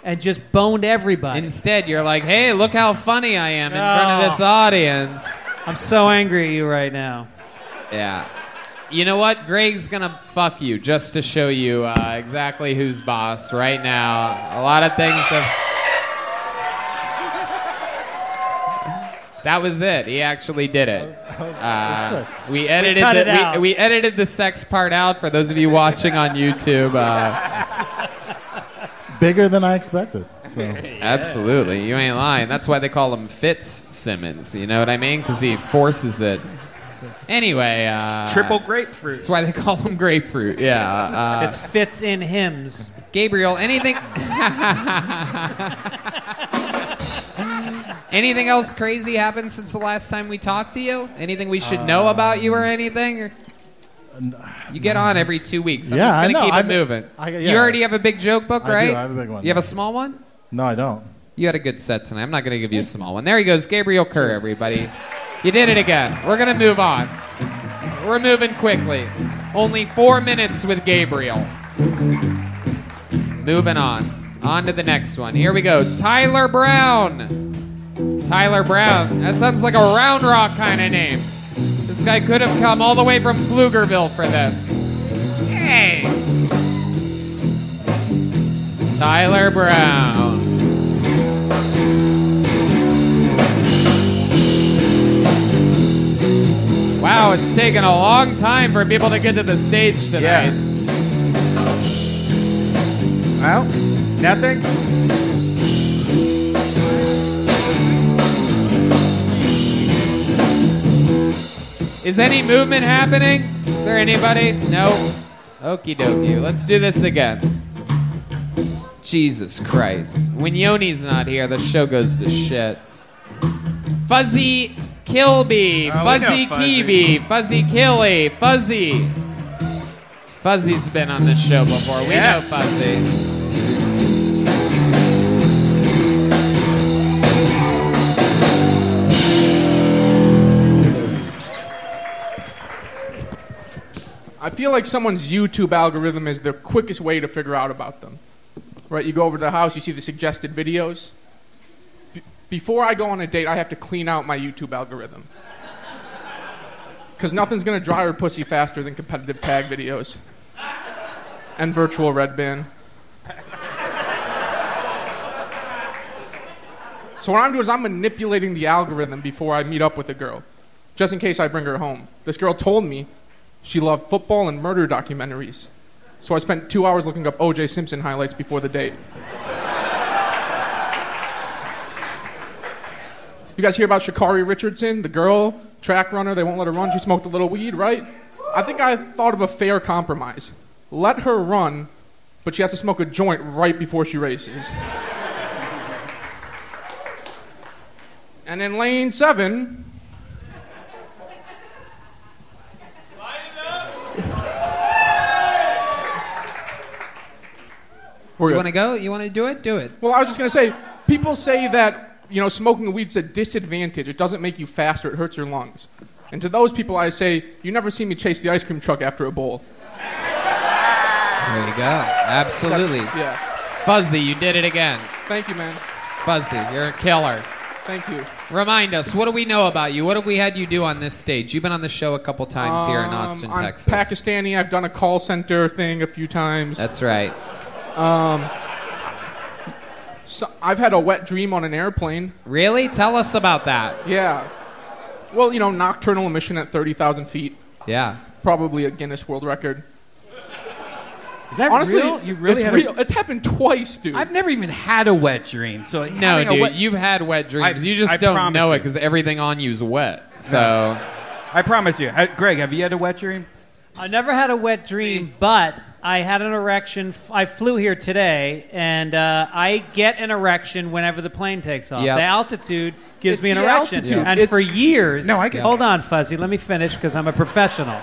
and just boned everybody. Instead, you're like, hey, look how funny I am in front of this audience. I'm so angry at you right now. Yeah. You know what? Greg's gonna fuck you just to show you exactly who's boss right now. A lot of things have... That was it. He actually did it. We out. We edited the sex part out for those of you watching on YouTube. Bigger than I expected. So. Absolutely. You ain't lying. That's why they call him Fitzsimmons. You know what I mean? Because he forces it. Anyway. Triple grapefruit. That's why they call him grapefruit. Yeah. It fits in hymns. Gabriel, anything... Anything else crazy happened since the last time we talked to you? Anything we should know about you or anything? You get on every 2 weeks. I'm just going to keep it moving. You already have a big joke book, right? I do. I have a big one. You have a small one? No, I don't. You had a good set tonight. I'm not going to give you a small one. There he goes, Gabriel Kerr, everybody. You did it again. We're going to move on. We're moving quickly. Only 4 minutes with Gabriel. Moving on. On to the next one. Here we go. Tyler Brown. Tyler Brown. That sounds like a Round Rock kind of name. This guy could have come all the way from Pflugerville for this. Hey! Tyler Brown. Wow, it's taken a long time for people to get to the stage tonight. Well, nothing. Is any movement happening? Is there anybody? No. Okie dokie. Let's do this again. Jesus Christ. When Yoni's not here, the show goes to shit. Fuzzy Kilby. Fuzzy Kibi. Fuzzy Killy. Fuzzy. Fuzzy's been on this show before. We know Fuzzy. I feel like someone's YouTube algorithm is the quickest way to figure out about them. Right? You go over to the house, you see the suggested videos. Before I go on a date, I have to clean out my YouTube algorithm. Because nothing's going to dry her pussy faster than competitive tag videos. And virtual Redban. So what I'm doing is I'm manipulating the algorithm before I meet up with a girl. Just in case I bring her home. This girl told me she loved football and murder documentaries. So I spent 2 hours looking up O.J. Simpson highlights before the date. You guys hear about Sha'Carri Richardson, the girl, track runner, they won't let her run, she smoked a little weed, right? I think I thought of a fair compromise. Let her run, but she has to smoke a joint right before she races. And in lane 7... You want to go? You want to do it? Do it. Well, I was just going to say, people say that, smoking weed's a disadvantage. It doesn't make you faster. It hurts your lungs. And to those people, I say, you never see me chase the ice cream truck after a bowl. There you go. Absolutely. Yeah. Fuzzy, you did it again. Thank you, man. Fuzzy, you're a killer. Thank you. Remind us, what do we know about you? What have we had you do on this stage? You've been on the show a couple times here in Austin, I'm Texas. Pakistani. I've done a call center thing a few times. That's right. So I've had a wet dream on an airplane. Really? Tell us about that. Yeah. Well, nocturnal emission at 30,000 feet. Yeah. Probably a Guinness World Record. Is that Honestly, real? You really it's had real. It's happened twice, dude. I've never even had a wet dream. So No, dude, you've had wet dreams. You just don't know it because everything on you's wet. So, No. I promise you. Greg, have you had a wet dream? I never had a wet dream, but I had an erection. I flew here today, and I get an erection whenever the plane takes off. Yep. The altitude gives It's me an the erection. altitude. And It's- for years... No, I get Hold on, Fuzzy. Let me finish, because I'm a professional.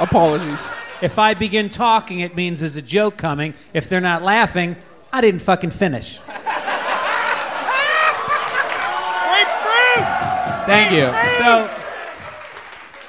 Apologies. If I begin talking, it means there's a joke coming. If they're not laughing, I didn't fucking finish. thank you.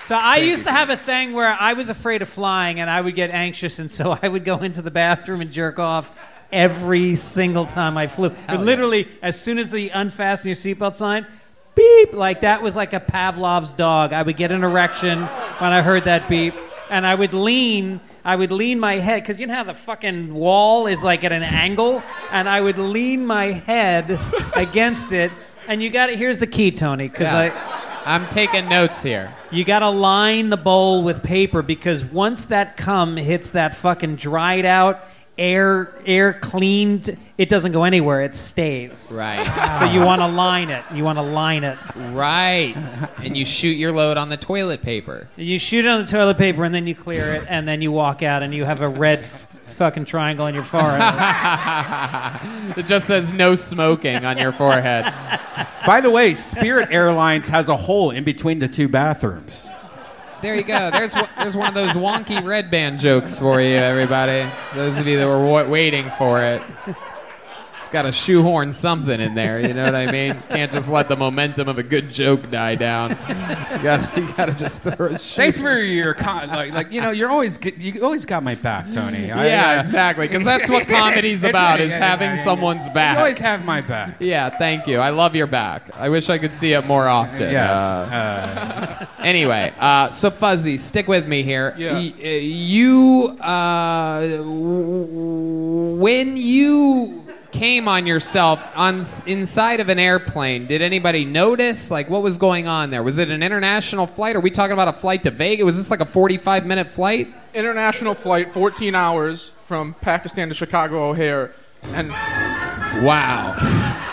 So I used to have a thing where I was afraid of flying, and I would get anxious, and so I would go into the bathroom and jerk off every single time I flew. Literally, as soon as the unfasten your seatbelt sign, beep, like that was like a Pavlov's dog. I would get an erection when I heard that beep, and I would lean my head, because you know how the fucking wall is like at an angle, and I would lean my head against it, And you got it. Here's the key, Tony, because I'm taking notes here. You got to line the bowl with paper because once that cum hits that fucking dried out, air cleaned, it doesn't go anywhere. It stays. Right. So you want to line it. You want to line it. Right. And you shoot your load on the toilet paper. You shoot it on the toilet paper and then you clear it and then you walk out and you have a red fucking triangle on your forehead. It just says no smoking on your forehead. By the way, Spirit Airlines has a hole in between the two bathrooms. There you go. There's one of those wonky Redban jokes for you, everybody. Those of you that were waiting for it. It's got to shoehorn something in there. You know what I mean? Can't just let the momentum of a good joke die down. You gotta just throw a shoe. Thanks for your you always got my back, Tony. Yeah, exactly. Because that's what comedy's about, is having someone's back. You always have my back. Yeah, thank you. I love your back. I wish I could see it more often. Yes. Anyway, so Fuzzy, stick with me here. Yeah. When you came on yourself inside of an airplane, did anybody notice? Like, what was going on there? Was it an international flight? Are we talking about a flight to Vegas? Was this like a 45-minute flight? International flight, 14 hours from Pakistan to Chicago O'Hare. And wow.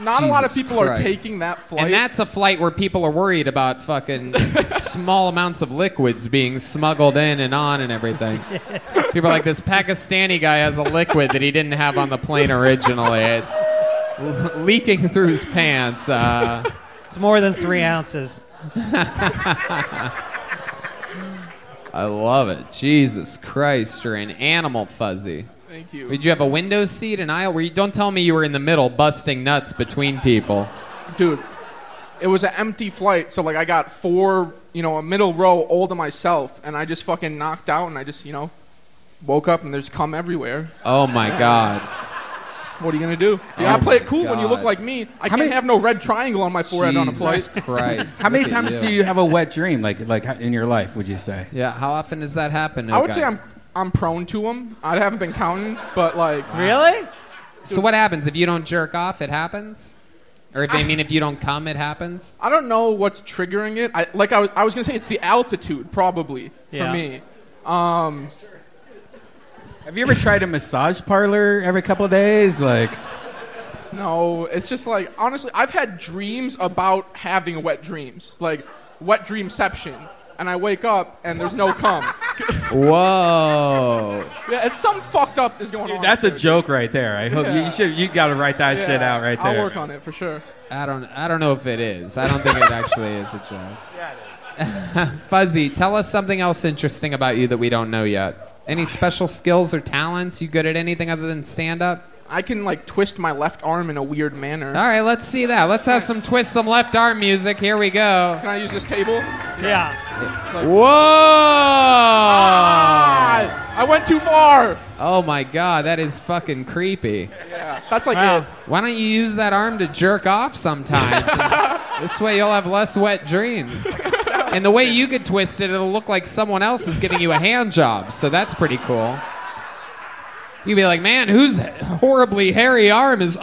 Not a lot of Jesus people Christ. are taking that flight. And that's a flight where people are worried about fucking small amounts of liquids being smuggled in and on and everything. People are like, this Pakistani guy has a liquid that he didn't have on the plane originally. It's leaking through his pants. It's more than 3 ounces. I love it. Jesus Christ, you're an animal, Fuzzy. Thank you. Did you have a window seat, an aisle? Don't tell me you were in the middle busting nuts between people. Dude, it was an empty flight, so like I got a middle row all to myself, and I just fucking knocked out, and I just, woke up and there's cum everywhere. Oh my God. What are you gonna do? You gotta play it cool when you look like me. I can't have no red triangle on my forehead on a flight. Jesus Christ. How many Look at times do you have a wet dream, like in your life? Would you say? Yeah. How often does that happen? I would say I'm prone to them. I haven't been counting, but like. Really? So what happens if you don't jerk off? It happens, or if you don't come, it happens. I don't know what's triggering it. I was gonna say it's the altitude probably for me. Have you ever tried a massage parlor every couple of days? No, it's just like, honestly, I've had dreams about having wet dreams, like wet dreamception, and I wake up and there's no cum. Whoa. Yeah, it's something fucked up is going on. That's a joke right there. I hope you got to write that shit out right there. I'll work on it for sure. I don't know if it is. I don't think it actually is a joke. Yeah, it is. Fuzzy, tell us something else interesting about you that we don't know yet. Any special skills or talents? You good at anything other than stand-up? I can twist my left arm in a weird manner. All right, let's see that. Let's have some twist some left arm music. Here we go. Can I use this table? Yeah. Whoa! I went too far. Oh my God, that is fucking creepy. Yeah, that's like it. Why don't you use that arm to jerk off sometimes? This way you'll have less wet dreams. And the way you get twisted, it'll look like someone else is giving you a hand job. So that's pretty cool. You'd be like, man, whose horribly hairy arm is...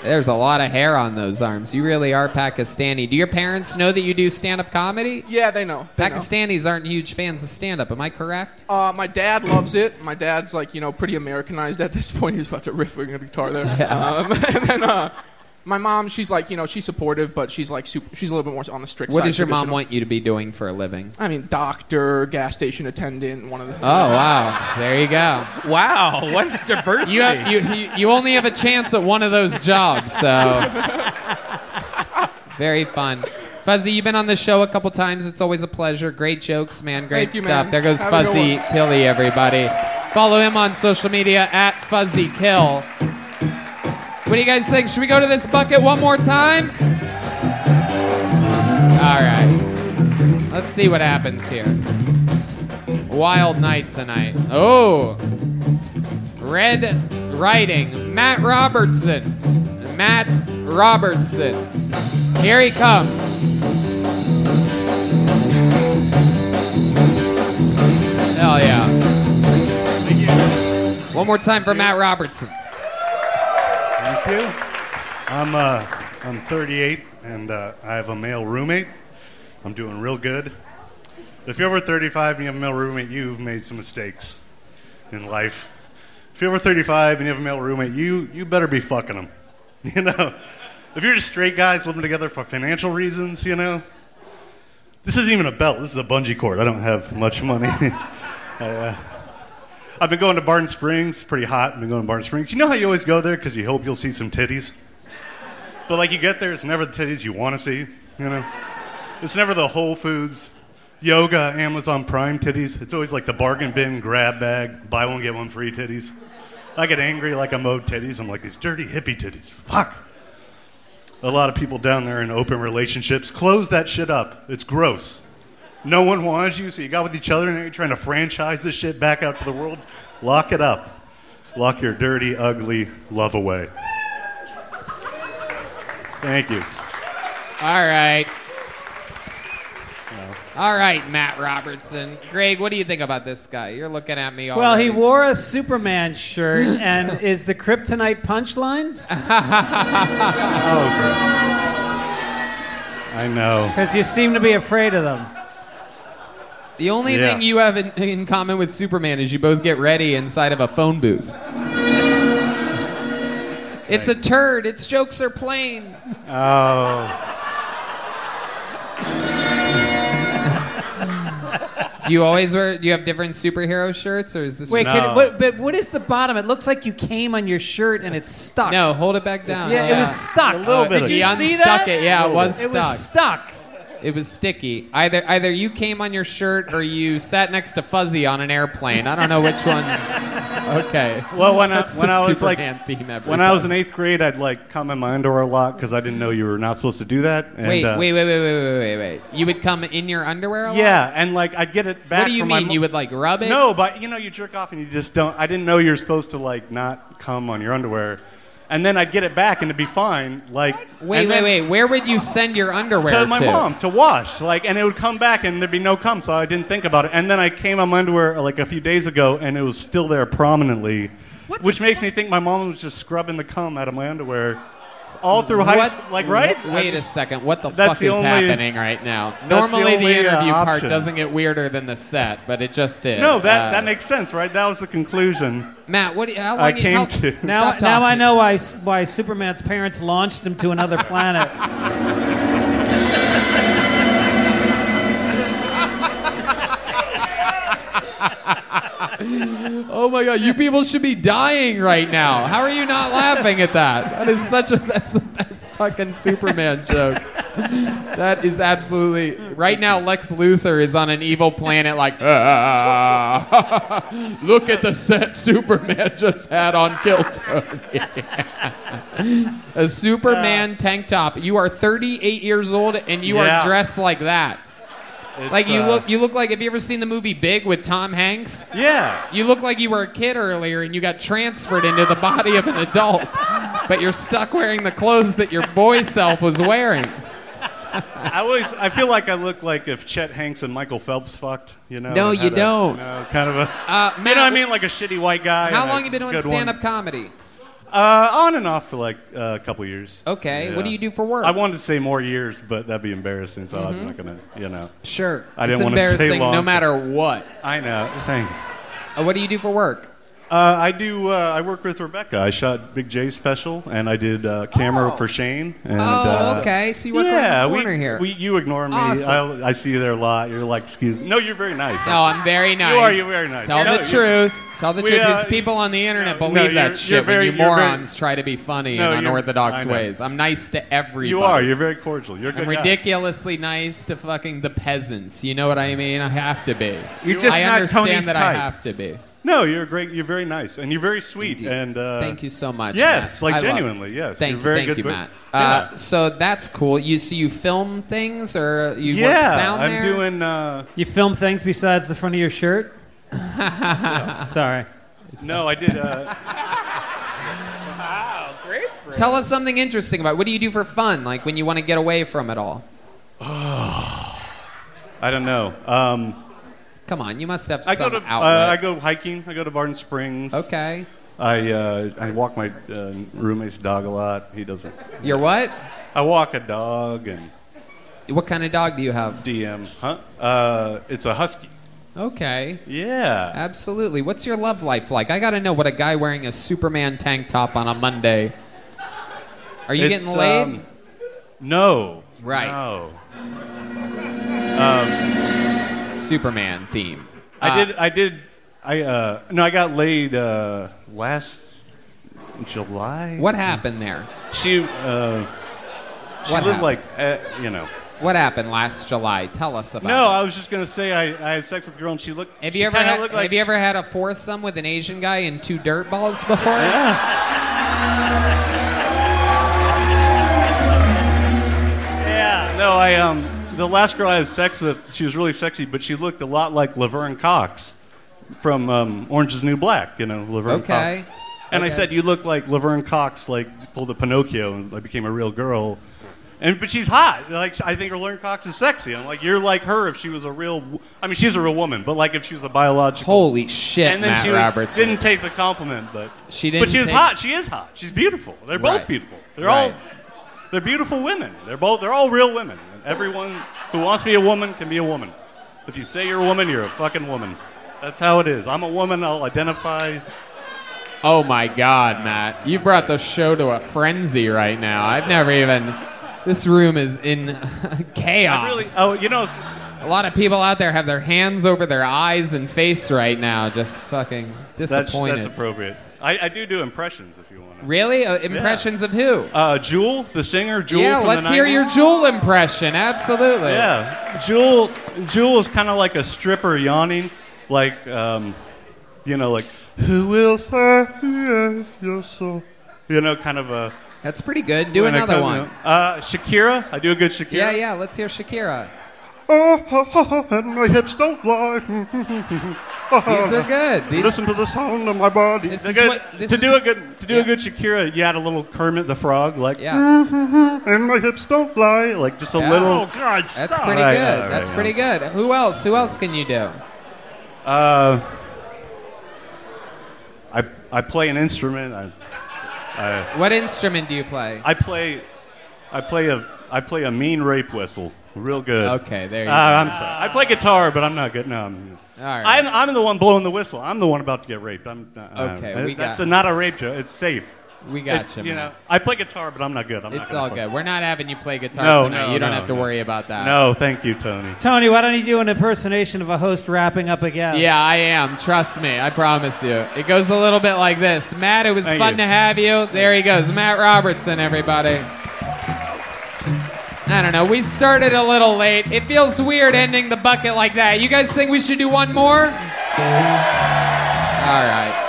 There's a lot of hair on those arms. You really are Pakistani. Do your parents know that you do stand-up comedy? Yeah, they know. Pakistanis aren't huge fans of stand-up. Am I correct? My dad loves it. My dad's pretty Americanized at this point. He's about to riff with the guitar there. Yeah. And then my mom, she's she's supportive, but she's she's a little bit more on the strict side. What does your mom want you to be doing for a living? I mean, doctor, gas station attendant, one of the. Oh wow! There you go. Wow, what diversity! You only have a chance at one of those jobs, so very fun. Fuzzy, you've been on the show a couple times. It's always a pleasure. Great jokes, man. Great stuff. Man. There goes Have Fuzzy Killy, everybody. Follow him on social media at Fuzzy Kill. What do you guys think? Should we go to this bucket one more time? All right. Let's see what happens here. Wild night tonight. Oh. Red Writing. Matt Robertson. Matt Robertson. Here he comes. Hell yeah. One more time for Matt Robertson. Thank you. I'm 38, and I have a male roommate. I'm doing real good. If you're over 35 and you have a male roommate, you've made some mistakes in life. If you're over 35 and you have a male roommate, you better be fucking them. You know? If you're just straight guys living together for financial reasons, you know? This isn't even a belt. This is a bungee cord. I don't have much money. I've been going to Barton Springs. It's pretty hot. I've been going to Barton Springs. You know how you always go there because you hope you'll see some titties? But like you get there, it's never the titties you want to see, you know? It's never the Whole Foods, yoga, Amazon Prime titties. It's always like the bargain bin, grab bag, buy one, get one free titties. I get angry like I'm owed titties. I'm like, these dirty hippie titties. Fuck. A lot of people down there in open relationships, close that shit up. It's gross. No one wanted you, so you got with each other, and now you're trying to franchise this shit back out to the world. Lock it up. Lock your dirty, ugly love away. Thank you. All right. All right, Matt Robertson. Greg, what do you think about this guy? You're looking at me already. Well, he wore a Superman shirt, and is the kryptonite punchlines? I know. Because you seem to be afraid of them. The only thing you have in common with Superman is you both get ready inside of a phone booth. It's a turd. Its jokes are plain. Oh. Do you always wear? Do you have different superhero shirts, or is this? Wait, but what is the bottom? It looks like you came on your shirt and it's stuck. No, hold it back down. Yeah, it was stuck. A little bit. Did you see unstuck that? it. Yeah, it was stuck. It was stuck. It was sticky. Either you came on your shirt or you sat next to Fuzzy on an airplane. I don't know which one. Okay. Well, when I was Superman theme, when I was in 8th grade, I'd like come in my underwear a lot because I didn't know you were not supposed to do that. And, Wait. You would come in your underwear a lot? Yeah, and like I'd get it back. What do you mean? You would like rub it? No, but you know you jerk off and you just don't. I didn't know you were supposed to like not come on your underwear. And then I'd get it back and it'd be fine. Like wait. Where would you send your underwear to? To my mom to wash. Like, and it would come back and there'd be no cum, so I didn't think about it. And then I came on my underwear like a few days ago, and it was still there prominently, which makes me think my mom was just scrubbing the cum out of my underwear all through high school. Like, right? Wait a second. What the fuck is happening right now? Normally the interview part doesn't get weirder than the set, but it just did. No, that makes sense, right? That was the conclusion. Matt, how long I came to? Now I know why Superman's parents launched him to another planet. Oh my god, you people should be dying right now. How are you not laughing at that? That's the best fucking Superman joke. That is absolutely right now. Lex Luthor is on an evil planet like, look at the set Superman just had on Kill Tony. A Superman tank top. You are 38 years old and you are dressed like that. Like you look like, have you ever seen the movie Big with Tom Hanks? Yeah. You look like you were a kid earlier and you got transferred into the body of an adult, but you're stuck wearing the clothes that your boy self was wearing. I feel like I look like if Chet Hanks and Michael Phelps fucked, you know. No, you don't. Kind of a, Matt, you know what I mean? Like a shitty white guy. How long you been doing stand-up comedy? On and off for like a couple years. Okay, what do you do for work? I wanted to say more years, but that'd be embarrassing, so I'm not gonna, you know. Sure. I didn't want to say long. No matter what. I know. Thank you. What do you do for work? I work with Rebecca. I shot Big J's special, and I did camera for Shane. And, okay. So you work around the corner here. You ignore me. Awesome. I see you there a lot. You're like, excuse me. No, you're very nice. No, I'm very nice. You're very nice. Tell the truth. Tell the truth. These people on the internet believe that shit when you morons try to be funny in unorthodox ways. I'm nice to everybody. You are. You're very cordial. You're a good I'm ridiculously nice to fucking the peasants. You know what I mean? I have to be. You're just I not understand Tony's that type. I have to be. No, you're great. You're very nice, and you're very sweet. And thank you so much. Yes, Matt. like genuinely, yes. Thank you're very you, good. Matt. So that's cool. You film things, or you work sound there? I'm doing. You film things besides the front of your shirt? Sorry. No, I did. Wow, great. Tell us something interesting about. What do you do for fun? Like when you want to get away from it all? I don't know. Come on, you must have some outlet. I go hiking. I go to Barton Springs. Okay. I walk my roommate's dog a lot. He doesn't. Your what? I walk a dog and. What kind of dog do you have? DM, huh? It's a husky. Okay. Yeah. Absolutely. What's your love life like? I got to know what a guy wearing a Superman tank top on a Monday. Are you getting laid? No. Right. No. Superman theme. I got laid last July. What happened there? She lived like, What happened last July? Tell us about it. No, I was just gonna say I had sex with a girl and she looked. Have you ever had a foursome with an Asian guy and two dirt balls before? Yeah. No, the last girl I had sex with, she was really sexy, but she looked a lot like Laverne Cox from Orange Is the New Black. Laverne Cox. And I said, you look like Laverne Cox, like pulled a Pinocchio and I became a real girl. But she's hot. Like I think Laverne Cox is sexy. I'm like, you're like her if she was a real. I mean, she's a real woman, but like if she was a biological. Holy shit, and then Matt she Robertson. didn't take the compliment, but she didn't. But she was hot. She is hot. She's beautiful. They're both beautiful. They're beautiful women. They're all real women. And everyone who wants to be a woman can be a woman. If you say you're a woman, you're a fucking woman. That's how it is. I'm a woman. I'll identify. Oh my God, Matt! You brought the show to a frenzy right now. I've never even. This room is in chaos. A lot of people out there have their hands over their eyes and face right now, just fucking disappointed. That's appropriate. I do impressions if you want to. Really? Impressions of who? Jewel, the singer. Jewel. Yeah, from let's the hear 90s. your Jewel impression. Absolutely. Yeah, Jewel is kind of like a stripper yawning, like like who will say yes, your soul, kind of a. That's pretty good. Do another one. Shakira. I do a good Shakira. Yeah. Let's hear Shakira. And my hips don't lie. These are good. Listen to the sound of my body. To do a good Shakira, you add a little Kermit the Frog, like and my hips don't lie, like just a little. Oh God, stop. That's pretty good. That's pretty good. Who else? Who else can you do? I play an instrument. What instrument do you play? I play a mean rape whistle, real good. Okay, there you go. I'm sorry. I play guitar, but I'm not good. No, all right. I'm the one blowing the whistle. I'm the one about to get raped. Okay, that's not a rape joke. It's safe. We got you. I play guitar, but I'm not good. It's all good. We're not having you play guitar tonight. You don't have to worry about that. No, thank you, Tony. Tony, why don't you do an impersonation of a host wrapping up a guest? Yeah, I am. Trust me. I promise you. It goes a little bit like this. Matt, it was fun to have you. There he goes. Matt Robertson, everybody. I don't know. We started a little late. It feels weird ending the bucket like that. You guys think we should do one more? All right.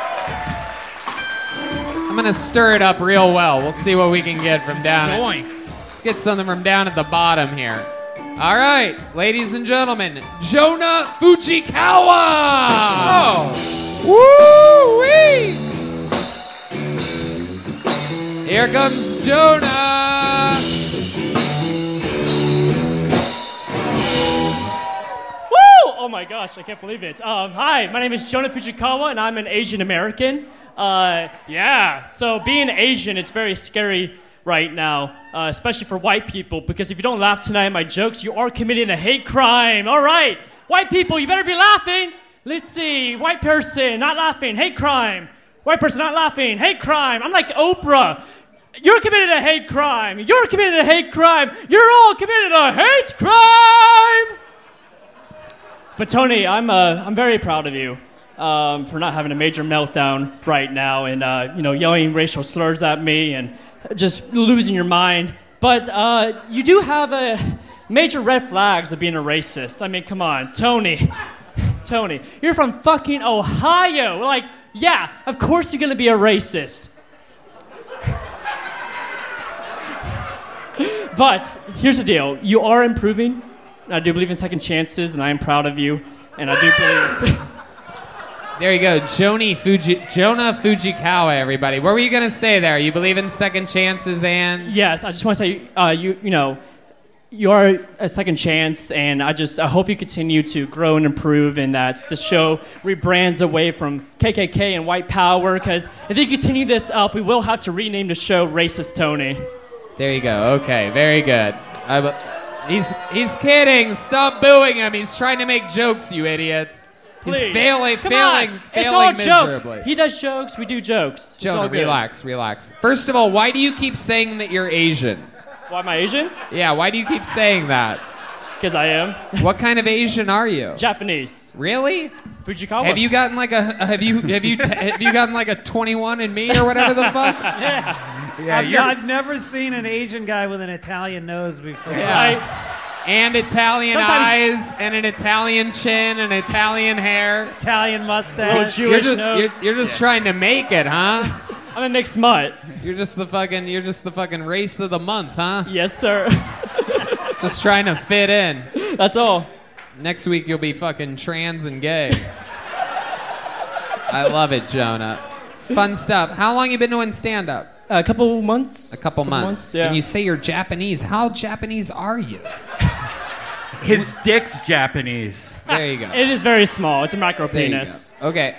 I'm going to stir it up real well. We'll see what we can get from down. Let's get something from down at the bottom here. All right, ladies and gentlemen, Jonah Fujikawa. Woo-wee! Here comes Jonah. Oh my gosh, I can't believe it. Hi, my name is Jonah Fujikawa, and I'm an Asian American. So being Asian, it's very scary right now, especially for white people, because if you don't laugh tonight at my jokes, you are committing a hate crime. All right, white people, you better be laughing. Let's see, white person, not laughing, hate crime. White person, not laughing, hate crime. I'm like Oprah. You're committing a hate crime. You're committing a hate crime. You're all committing a hate crime. But Tony, I'm very proud of you for not having a major meltdown right now and yelling racial slurs at me and just losing your mind. But you do have a major red flags of being a racist. I mean, come on, Tony, you're from fucking Ohio. Like, yeah, of course you're gonna be a racist. But here's the deal: you are improving. I do believe in second chances, and I am proud of you. And I do believe. There you go, Jonah Fujikawa, everybody. What were you gonna say there? You believe in second chances, and? Yes, I just want to say, you are a second chance, and I hope you continue to grow and improve, and that the show rebrands away from KKK and white power, because if you continue this up, we will have to rename the show Racist Tony. There you go. Okay, very good. He's kidding. Stop booing him. He's trying to make jokes, you idiots. Please. He's failing It's all miserably. jokes. He does jokes, we do jokes. It's all Jonah, good. relax. First of all, why do you keep saying that you're Asian? Why am I Asian? Yeah, why do you keep saying that? Because I am. What kind of Asian are you? Japanese. Really? Fujikawa. Have you gotten like have you gotten like a 21andMe or whatever the fuck? I've never seen an Asian guy with an Italian nose before. And Italian Sometimes- eyes, and an Italian chin, and Italian hair, Italian mustache. You're just trying to make it, huh? I'm a mixed mutt. You're just the fucking race of the month, huh? Yes, sir. Just trying to fit in. That's all. Next week you'll be fucking trans and gay. I love it, Jonah. Fun stuff. How long you been doing stand-up? A couple months. A couple months. Yeah. And you say you're Japanese. How Japanese are you? His dick's Japanese. There you go. It is very small. It's a micro There you penis. go. Okay.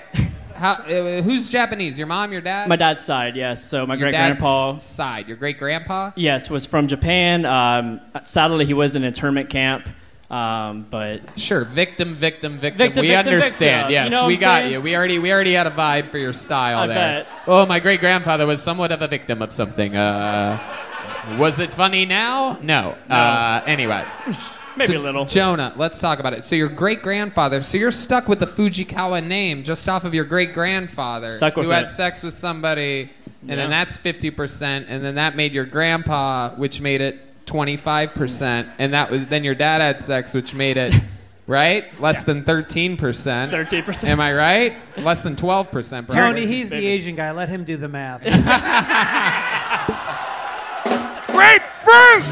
Who's Japanese? Your mom, your dad? My dad's side, yes. So my Your great-grandpa. dad's side. Your great-grandpa? Yes, was from Japan. Sadly, he was in internment camp. But sure, victim. Victim, we victim, understand. victim. Yes, You know we what I'm got saying? you. We already had a vibe for your style I there. bet. Oh, my great grandfather was somewhat of a victim of something. Was it funny now? No. Anyway. Maybe a little. Jonah, let's talk about it. So your great grandfather. So you're stuck with the Fujikawa name just off of your great grandfather Stuck with who had it. sex with somebody, and then Yeah. that's 50%, and then that made your grandpa, which made it 25%, and that was then your dad had sex, which made it right less than 13%. 13%. Am I right? Less than 12%. Probably. Tony, he's the Asian guy. Let him do the math. Grapefruit!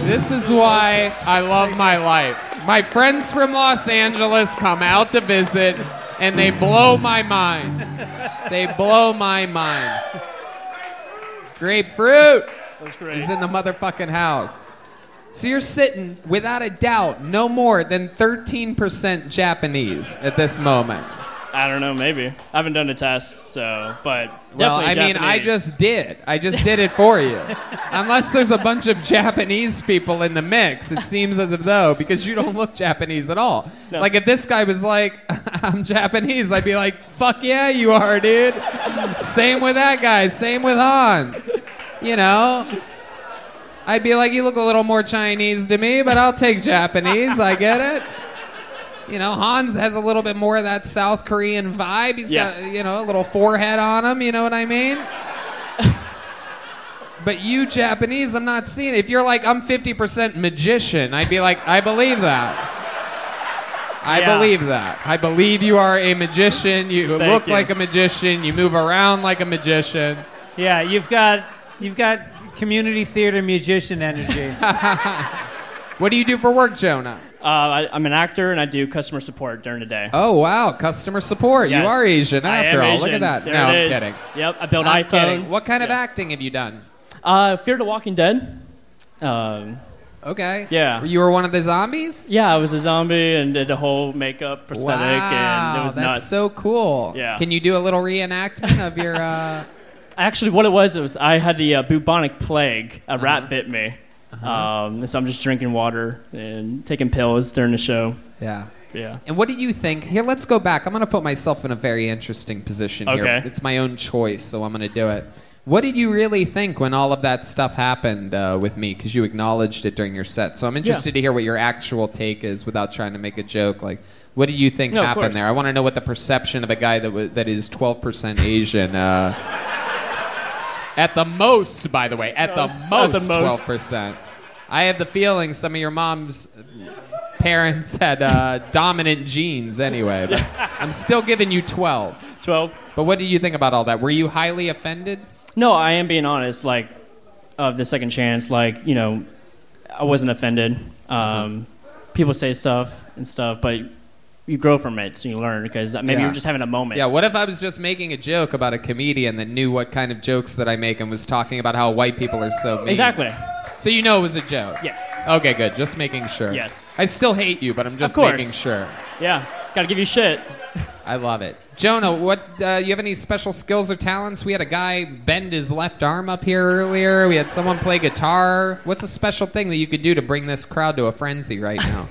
This is why I love my life. My friends from Los Angeles come out to visit, and they blow my mind. They blow my mind. Grapefruit That's great. is in the motherfucking house. So you're sitting, without a doubt, no more than 13% Japanese at this moment. I don't know, maybe. I haven't done a test, so, but Well, definitely I mean, I Japanese. just did. I just did it for you. Unless there's a bunch of Japanese people in the mix, it seems as though, because you don't look Japanese at all. No. Like, if this guy was like, I'm Japanese, I'd be like, fuck yeah, you are, dude. Same with that guy. Same with Hans. You know? I'd be like, you look a little more Chinese to me, but I'll take Japanese. I get it. You know, Hans has a little bit more of that South Korean vibe. He's got, you know, a little forehead on him. You know what I mean? But you Japanese, I'm not seeing it. If you're like, I'm 50% magician, I'd be like, I believe that. I believe that. I believe you are a magician. You look like a magician. You move around like a magician. Yeah, you've got community theater musician energy. What do you do for work, Jonah? I'm an actor, and I do customer support during the day. Oh, wow. Customer support. Yes. You are Asian I after am all. Look Asian. at that. There No, it I'm is. kidding. Yep, I build I'm iPhones. kidding. What kind of acting have you done? Fear the Walking Dead. Okay. Yeah. You were one of the zombies? Yeah, I was a zombie and did the whole makeup prosthetic, and it was that's nuts. so cool. Yeah. Can you do a little reenactment of your... Actually, what it was I had the bubonic plague. A rat bit me. So I'm just drinking water and taking pills during the show. Yeah. Yeah. And what do you think? Here, let's go back. I'm going to put myself in a very interesting position here. Okay. It's my own choice, so I'm going to do it. What did you really think when all of that stuff happened with me? Because you acknowledged it during your set. So I'm interested to hear what your actual take is without trying to make a joke. Like, what did you think happened there? I want to know what the perception of a guy that is 12% Asian... at the most, by the way. At the most, 12%. I have the feeling some of your mom's parents had dominant genes anyway. But I'm still giving you 12. 12. But what do you think about all that? Were you highly offended? No, I am being honest. Like, of the second chance, like, you know, I wasn't offended. People say stuff, but you grow from it, so you learn, because maybe you're just having a moment. Yeah, what if I was just making a joke about a comedian that knew what kind of jokes that I make and was talking about how white people are so mean? Exactly. So you know it was a joke? Yes. Okay, good. Just making sure. Yes. I still hate you, but I'm just Of course. making sure. Yeah, gotta give you shit. I love it. Jonah, what you have any special skills or talents? We had a guy bend his left arm up here earlier. We had someone play guitar. What's a special thing that you could do to bring this crowd to a frenzy right now?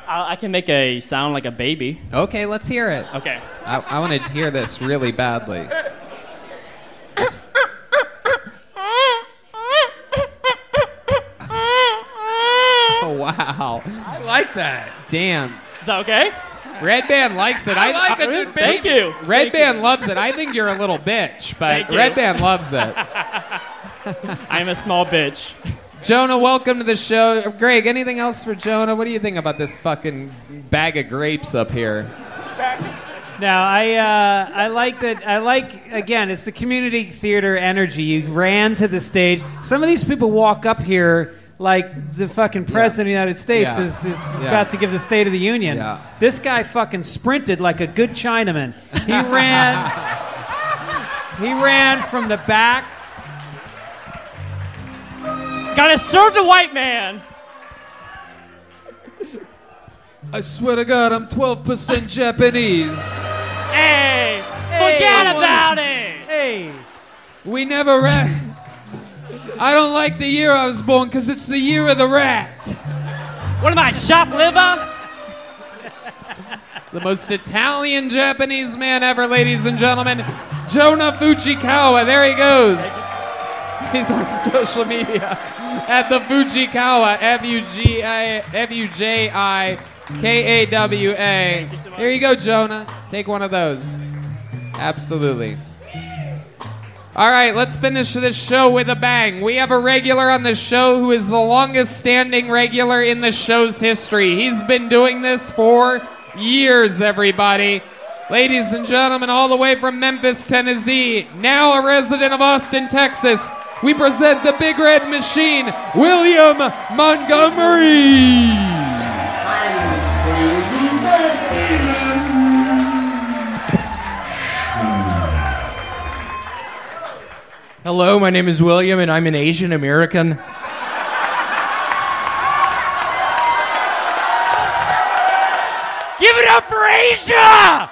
I can make a sound like a baby. Okay, let's hear it. Okay. I want to hear this really badly. Oh, wow. I like that. Damn. Is that okay? Redban likes it. I like a good baby. Thank you. Redban loves it. I think you're a little bitch, but Thank you. Redban loves it. I'm a small bitch. Jonah, welcome to the show. Greg, anything else for Jonah? What do you think about this fucking bag of grapes up here? Now, I like that. I like, again, it's the community theater energy. You ran to the stage. Some of these people walk up here like the fucking president of the United States is about to give the State of the Union. Yeah. This guy fucking sprinted like a good Chinaman. He ran from the back. Gotta serve the white man. I swear to God, I'm 12% Japanese. Hey, forget about it. Hey, we never ran. I don't like the year I was born because it's the year of the rat. What am I, chopped liver? The most Italian Japanese man ever, ladies and gentlemen, Jonah Fujikawa. There he goes. He's on social media at the Fujikawa, Fujikawa. Here you go, Jonah. Take one of those. Absolutely. All right, let's finish this show with a bang. We have a regular on the show who is the longest standing regular in the show's history. He's been doing this for years, everybody. Ladies and gentlemen, all the way from Memphis, Tennessee, now a resident of Austin, Texas, we present the Big Red Machine, William Montgomery. Hello, my name is William, and I'm an Asian American. Give it up for Asia!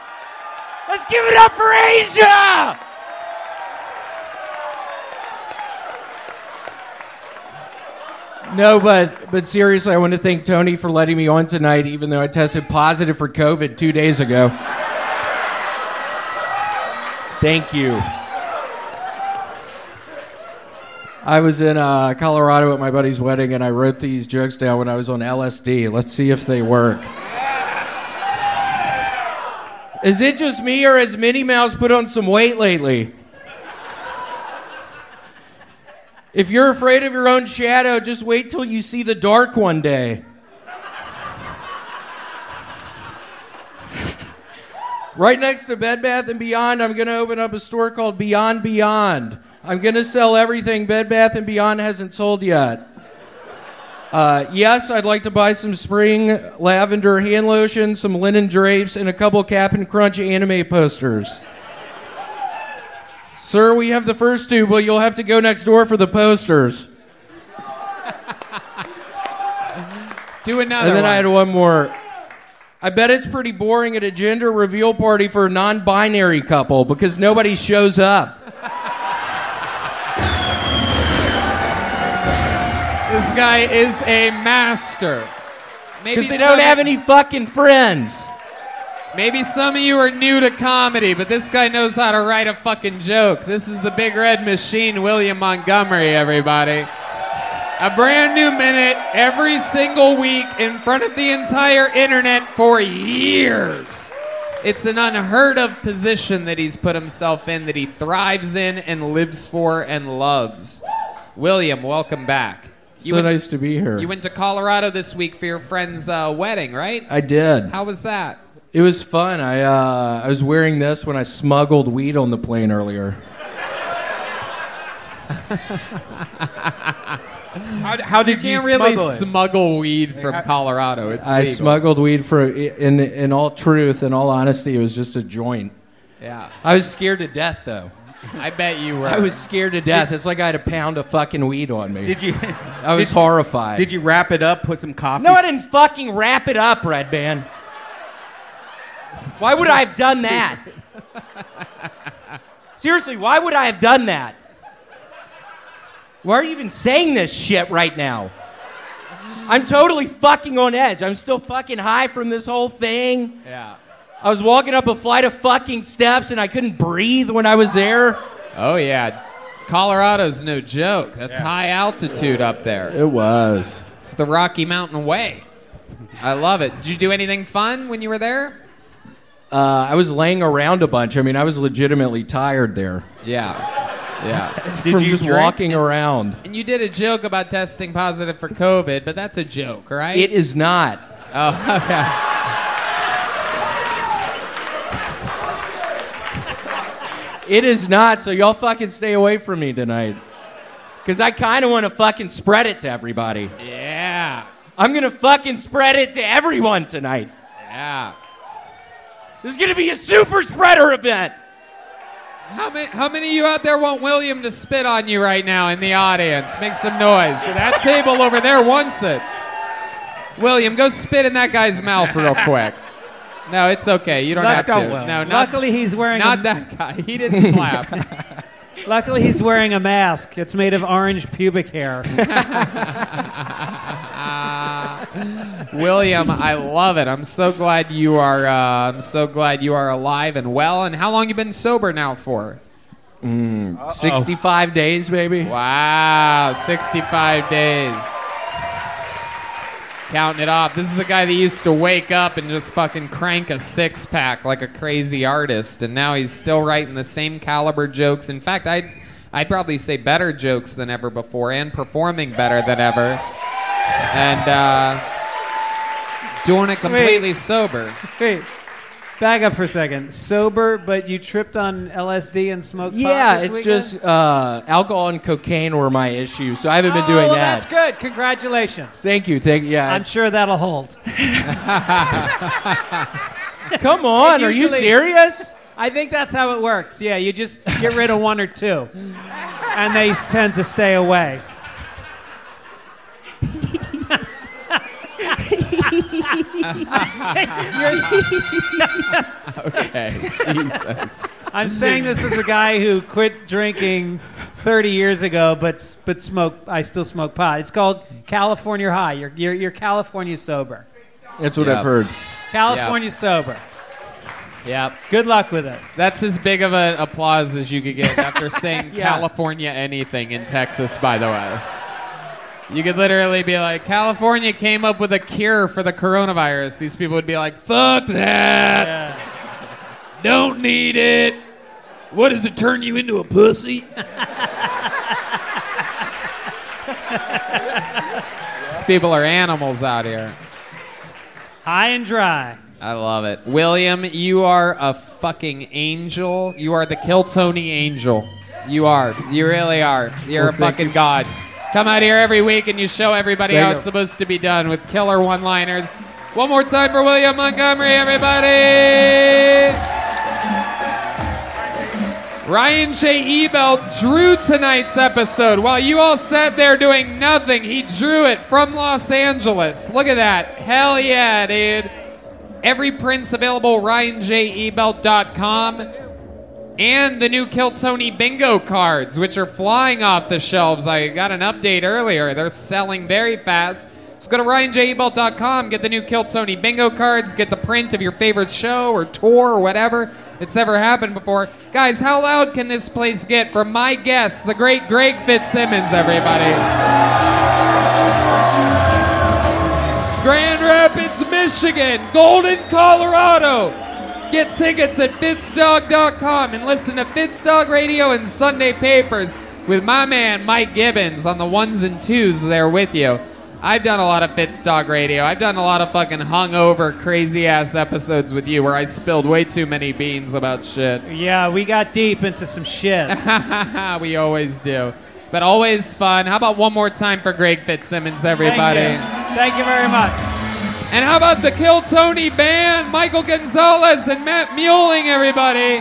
Let's give it up for Asia! No, but seriously, I want to thank Tony for letting me on tonight, even though I tested positive for COVID 2 days ago. Thank you. I was in Colorado at my buddy's wedding, and I wrote these jokes down when I was on LSD. Let's see if they work. Is it just me, or has Minnie Mouse put on some weight lately? If you're afraid of your own shadow, just wait till you see the dark one day. Right next to Bed Bath & Beyond, I'm going to open up a store called Beyond Beyond. I'm going to sell everything Bed Bath & Beyond hasn't sold yet. Yes, I'd like to buy some spring lavender hand lotion, some linen drapes, and a couple Cap'n Crunch anime posters. Sir, we have the first two, but you'll have to go next door for the posters. Do another And then one. I had one more. I bet it's pretty boring at a gender reveal party for a non-binary couple because nobody shows up. This guy is a master. Because they don't have any fucking friends. Maybe some of you are new to comedy, but this guy knows how to write a fucking joke. This is the Big Red Machine, William Montgomery, everybody. A brand new minute every single week in front of the entire internet for years. It's an unheard of position that he's put himself in, that he thrives in and lives for and loves. William, welcome back. So nice to be here. You went to Colorado this week for your friend's wedding, right? I did. How was that? It was fun. I was wearing this when I smuggled weed on the plane earlier. How did you can't really smuggle it? smuggle weed from Colorado. It's I legal. smuggled weed in all truth, in all honesty, it was just a joint. Yeah. I was scared to death, though. I bet you were. I was scared to death. It's like I had a pound of fucking weed on me. Did you? I was horrified. Did you wrap it up? Put some coffee? No, I didn't fucking wrap it up, Redban. Why would I have done that? Seriously, why would I have done that? Why are you even saying this shit right now? I'm totally fucking on edge. I'm still fucking high from this whole thing. Yeah. I was walking up a flight of fucking steps and I couldn't breathe when I was there. Oh, yeah. Colorado's no joke. That's high altitude up there. It was. It's the Rocky Mountain Way. I love it. Did you do anything fun when you were there? I was laying around a bunch. I mean, I was legitimately tired there. Yeah. Yeah. From just walking around. And you did a joke about testing positive for COVID, but that's a joke, right? It is not. Oh, okay. It is not, so y'all fucking stay away from me tonight. Because I kind of want to fucking spread it to everybody. Yeah. I'm going to fucking spread it to everyone tonight. Yeah. This is going to be a super spreader event. How many of you out there want William to spit on you right now in the audience? Make some noise. That table over there wants it. William, go spit in that guy's mouth real quick. No, it's okay. You don't have to. Well. No, Luckily, he's wearing not that guy. He didn't clap. Luckily, he's wearing a mask. It's made of orange pubic hair. William, I love it. I'm so glad you are. I'm so glad you are alive and well. And how long you been sober now for? 65 days, baby. Wow, 65 days. Counting it off. This is the guy that used to wake up and just fucking crank a six-pack like a crazy artist, and now he's still writing the same caliber jokes. In fact, I'd probably say better jokes than ever before, and performing better than ever, and doing it completely sober. Wait, back up for a second. Sober, but you tripped on LSD and smoked pot Yeah, this it's weekend? just alcohol and cocaine were my issues, so I haven't been doing well, that. That's good. Congratulations. Thank you. Yeah, I'm sure that'll hold. Come on, are you serious? I think that's how it works. Yeah, you just get rid of one or two, and they tend to stay away. Okay, Jesus. I'm saying this as a guy who quit drinking 30 years ago, but I still smoke pot. It's called California High. You're California sober. That's what I've heard. California sober. Yep. Good luck with it. That's as big of an applause as you could get after saying California anything in Texas, by the way. You could literally be like, California came up with a cure for the coronavirus. These people would be like, fuck that. Yeah. Don't need it. What, does it turn you into a pussy? These people are animals out here. High and dry. I love it. William, you are a fucking angel. You are the Kill Tony angel. You are. You really are. You're a fucking god. Come out here every week and you show everybody how it's supposed to be done with killer one-liners. One more time for William Montgomery, everybody! Ryan J. Ebelt drew tonight's episode. While you all sat there doing nothing, he drew it from Los Angeles. Look at that. Hell yeah, dude. Every print's available, RyanJEbelt.com. And the new Kill Tony bingo cards, which are flying off the shelves. I got an update earlier. They're selling very fast. So go to RyanJEbelt.com, get the new Kill Tony bingo cards, get the print of your favorite show or tour or whatever it's ever happened before. Guys, how loud can this place get from my guest, the great Greg Fitzsimmons, everybody? Grand Rapids, Michigan, Golden, Colorado. Get tickets at Fitzdog.com and listen to Fitzdog Radio and Sunday Papers with my man Mike Gibbons on the ones and twos there with you. I've done a lot of Fitzdog Radio. I've done a lot of fucking hungover, crazy-ass episodes with you where I spilled way too many beans about shit. Yeah, we got deep into some shit. We always do. But always fun. How about one more time for Greg Fitzsimmons, everybody? Thank you very much. And how about the Kill Tony band, Michael Gonzales and Matt Muehling, everybody?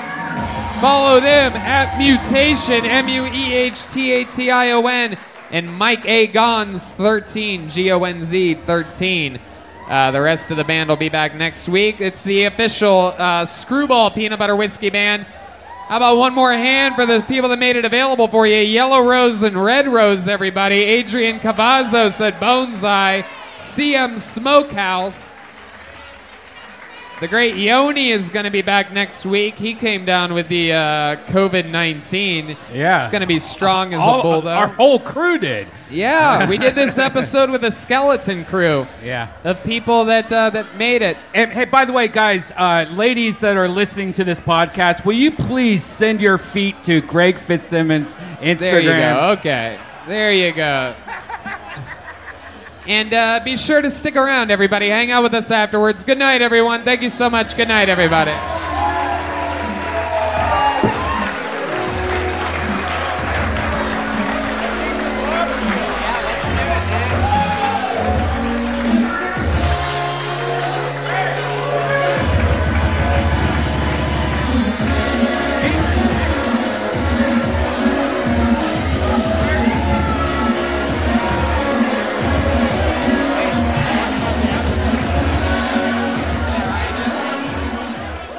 Follow them at Mutation, Muehtation, and Mike A. Gonz 13, Gonz 13. The rest of the band will be back next week. It's the official Screwball Peanut Butter Whiskey Band. How about one more hand for the people that made it available for you? Yellow Rose and Red Rose, everybody. Adrian Cavazos at Bonsai. CM Smokehouse. The great Yoni is going to be back next week. He came down with the COVID-19. Yeah. It's going to be strong as a bull, though. Our whole crew did. Yeah, we did this episode with a skeleton crew. Yeah. Of people that made it. And hey, by the way, guys, ladies that are listening to this podcast, will you please send your feet to Greg Fitzsimmons' Instagram? There you go. Okay. There you go. And be sure to stick around, everybody. Hang out with us afterwards. Good night, everyone. Thank you so much. Good night, everybody.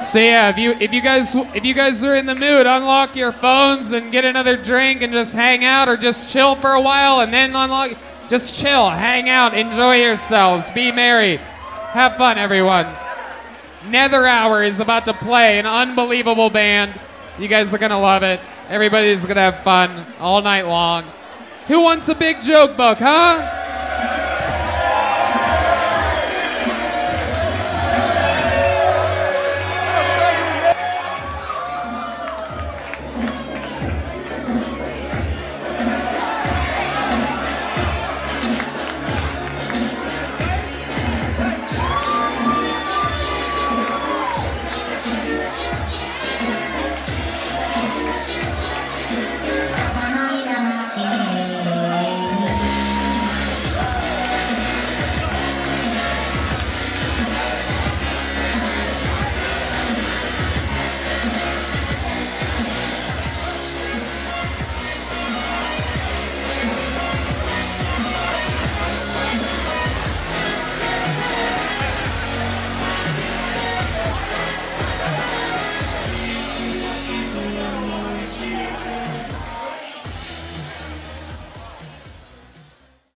So yeah, if you guys are in the mood, unlock your phones and get another drink and just hang out or just chill for a while and then unlock. Just chill, hang out, enjoy yourselves, be merry, have fun, everyone. Nether Hour is about to play, an unbelievable band. You guys are gonna love it. Everybody's gonna have fun all night long. Who wants a big joke book, huh?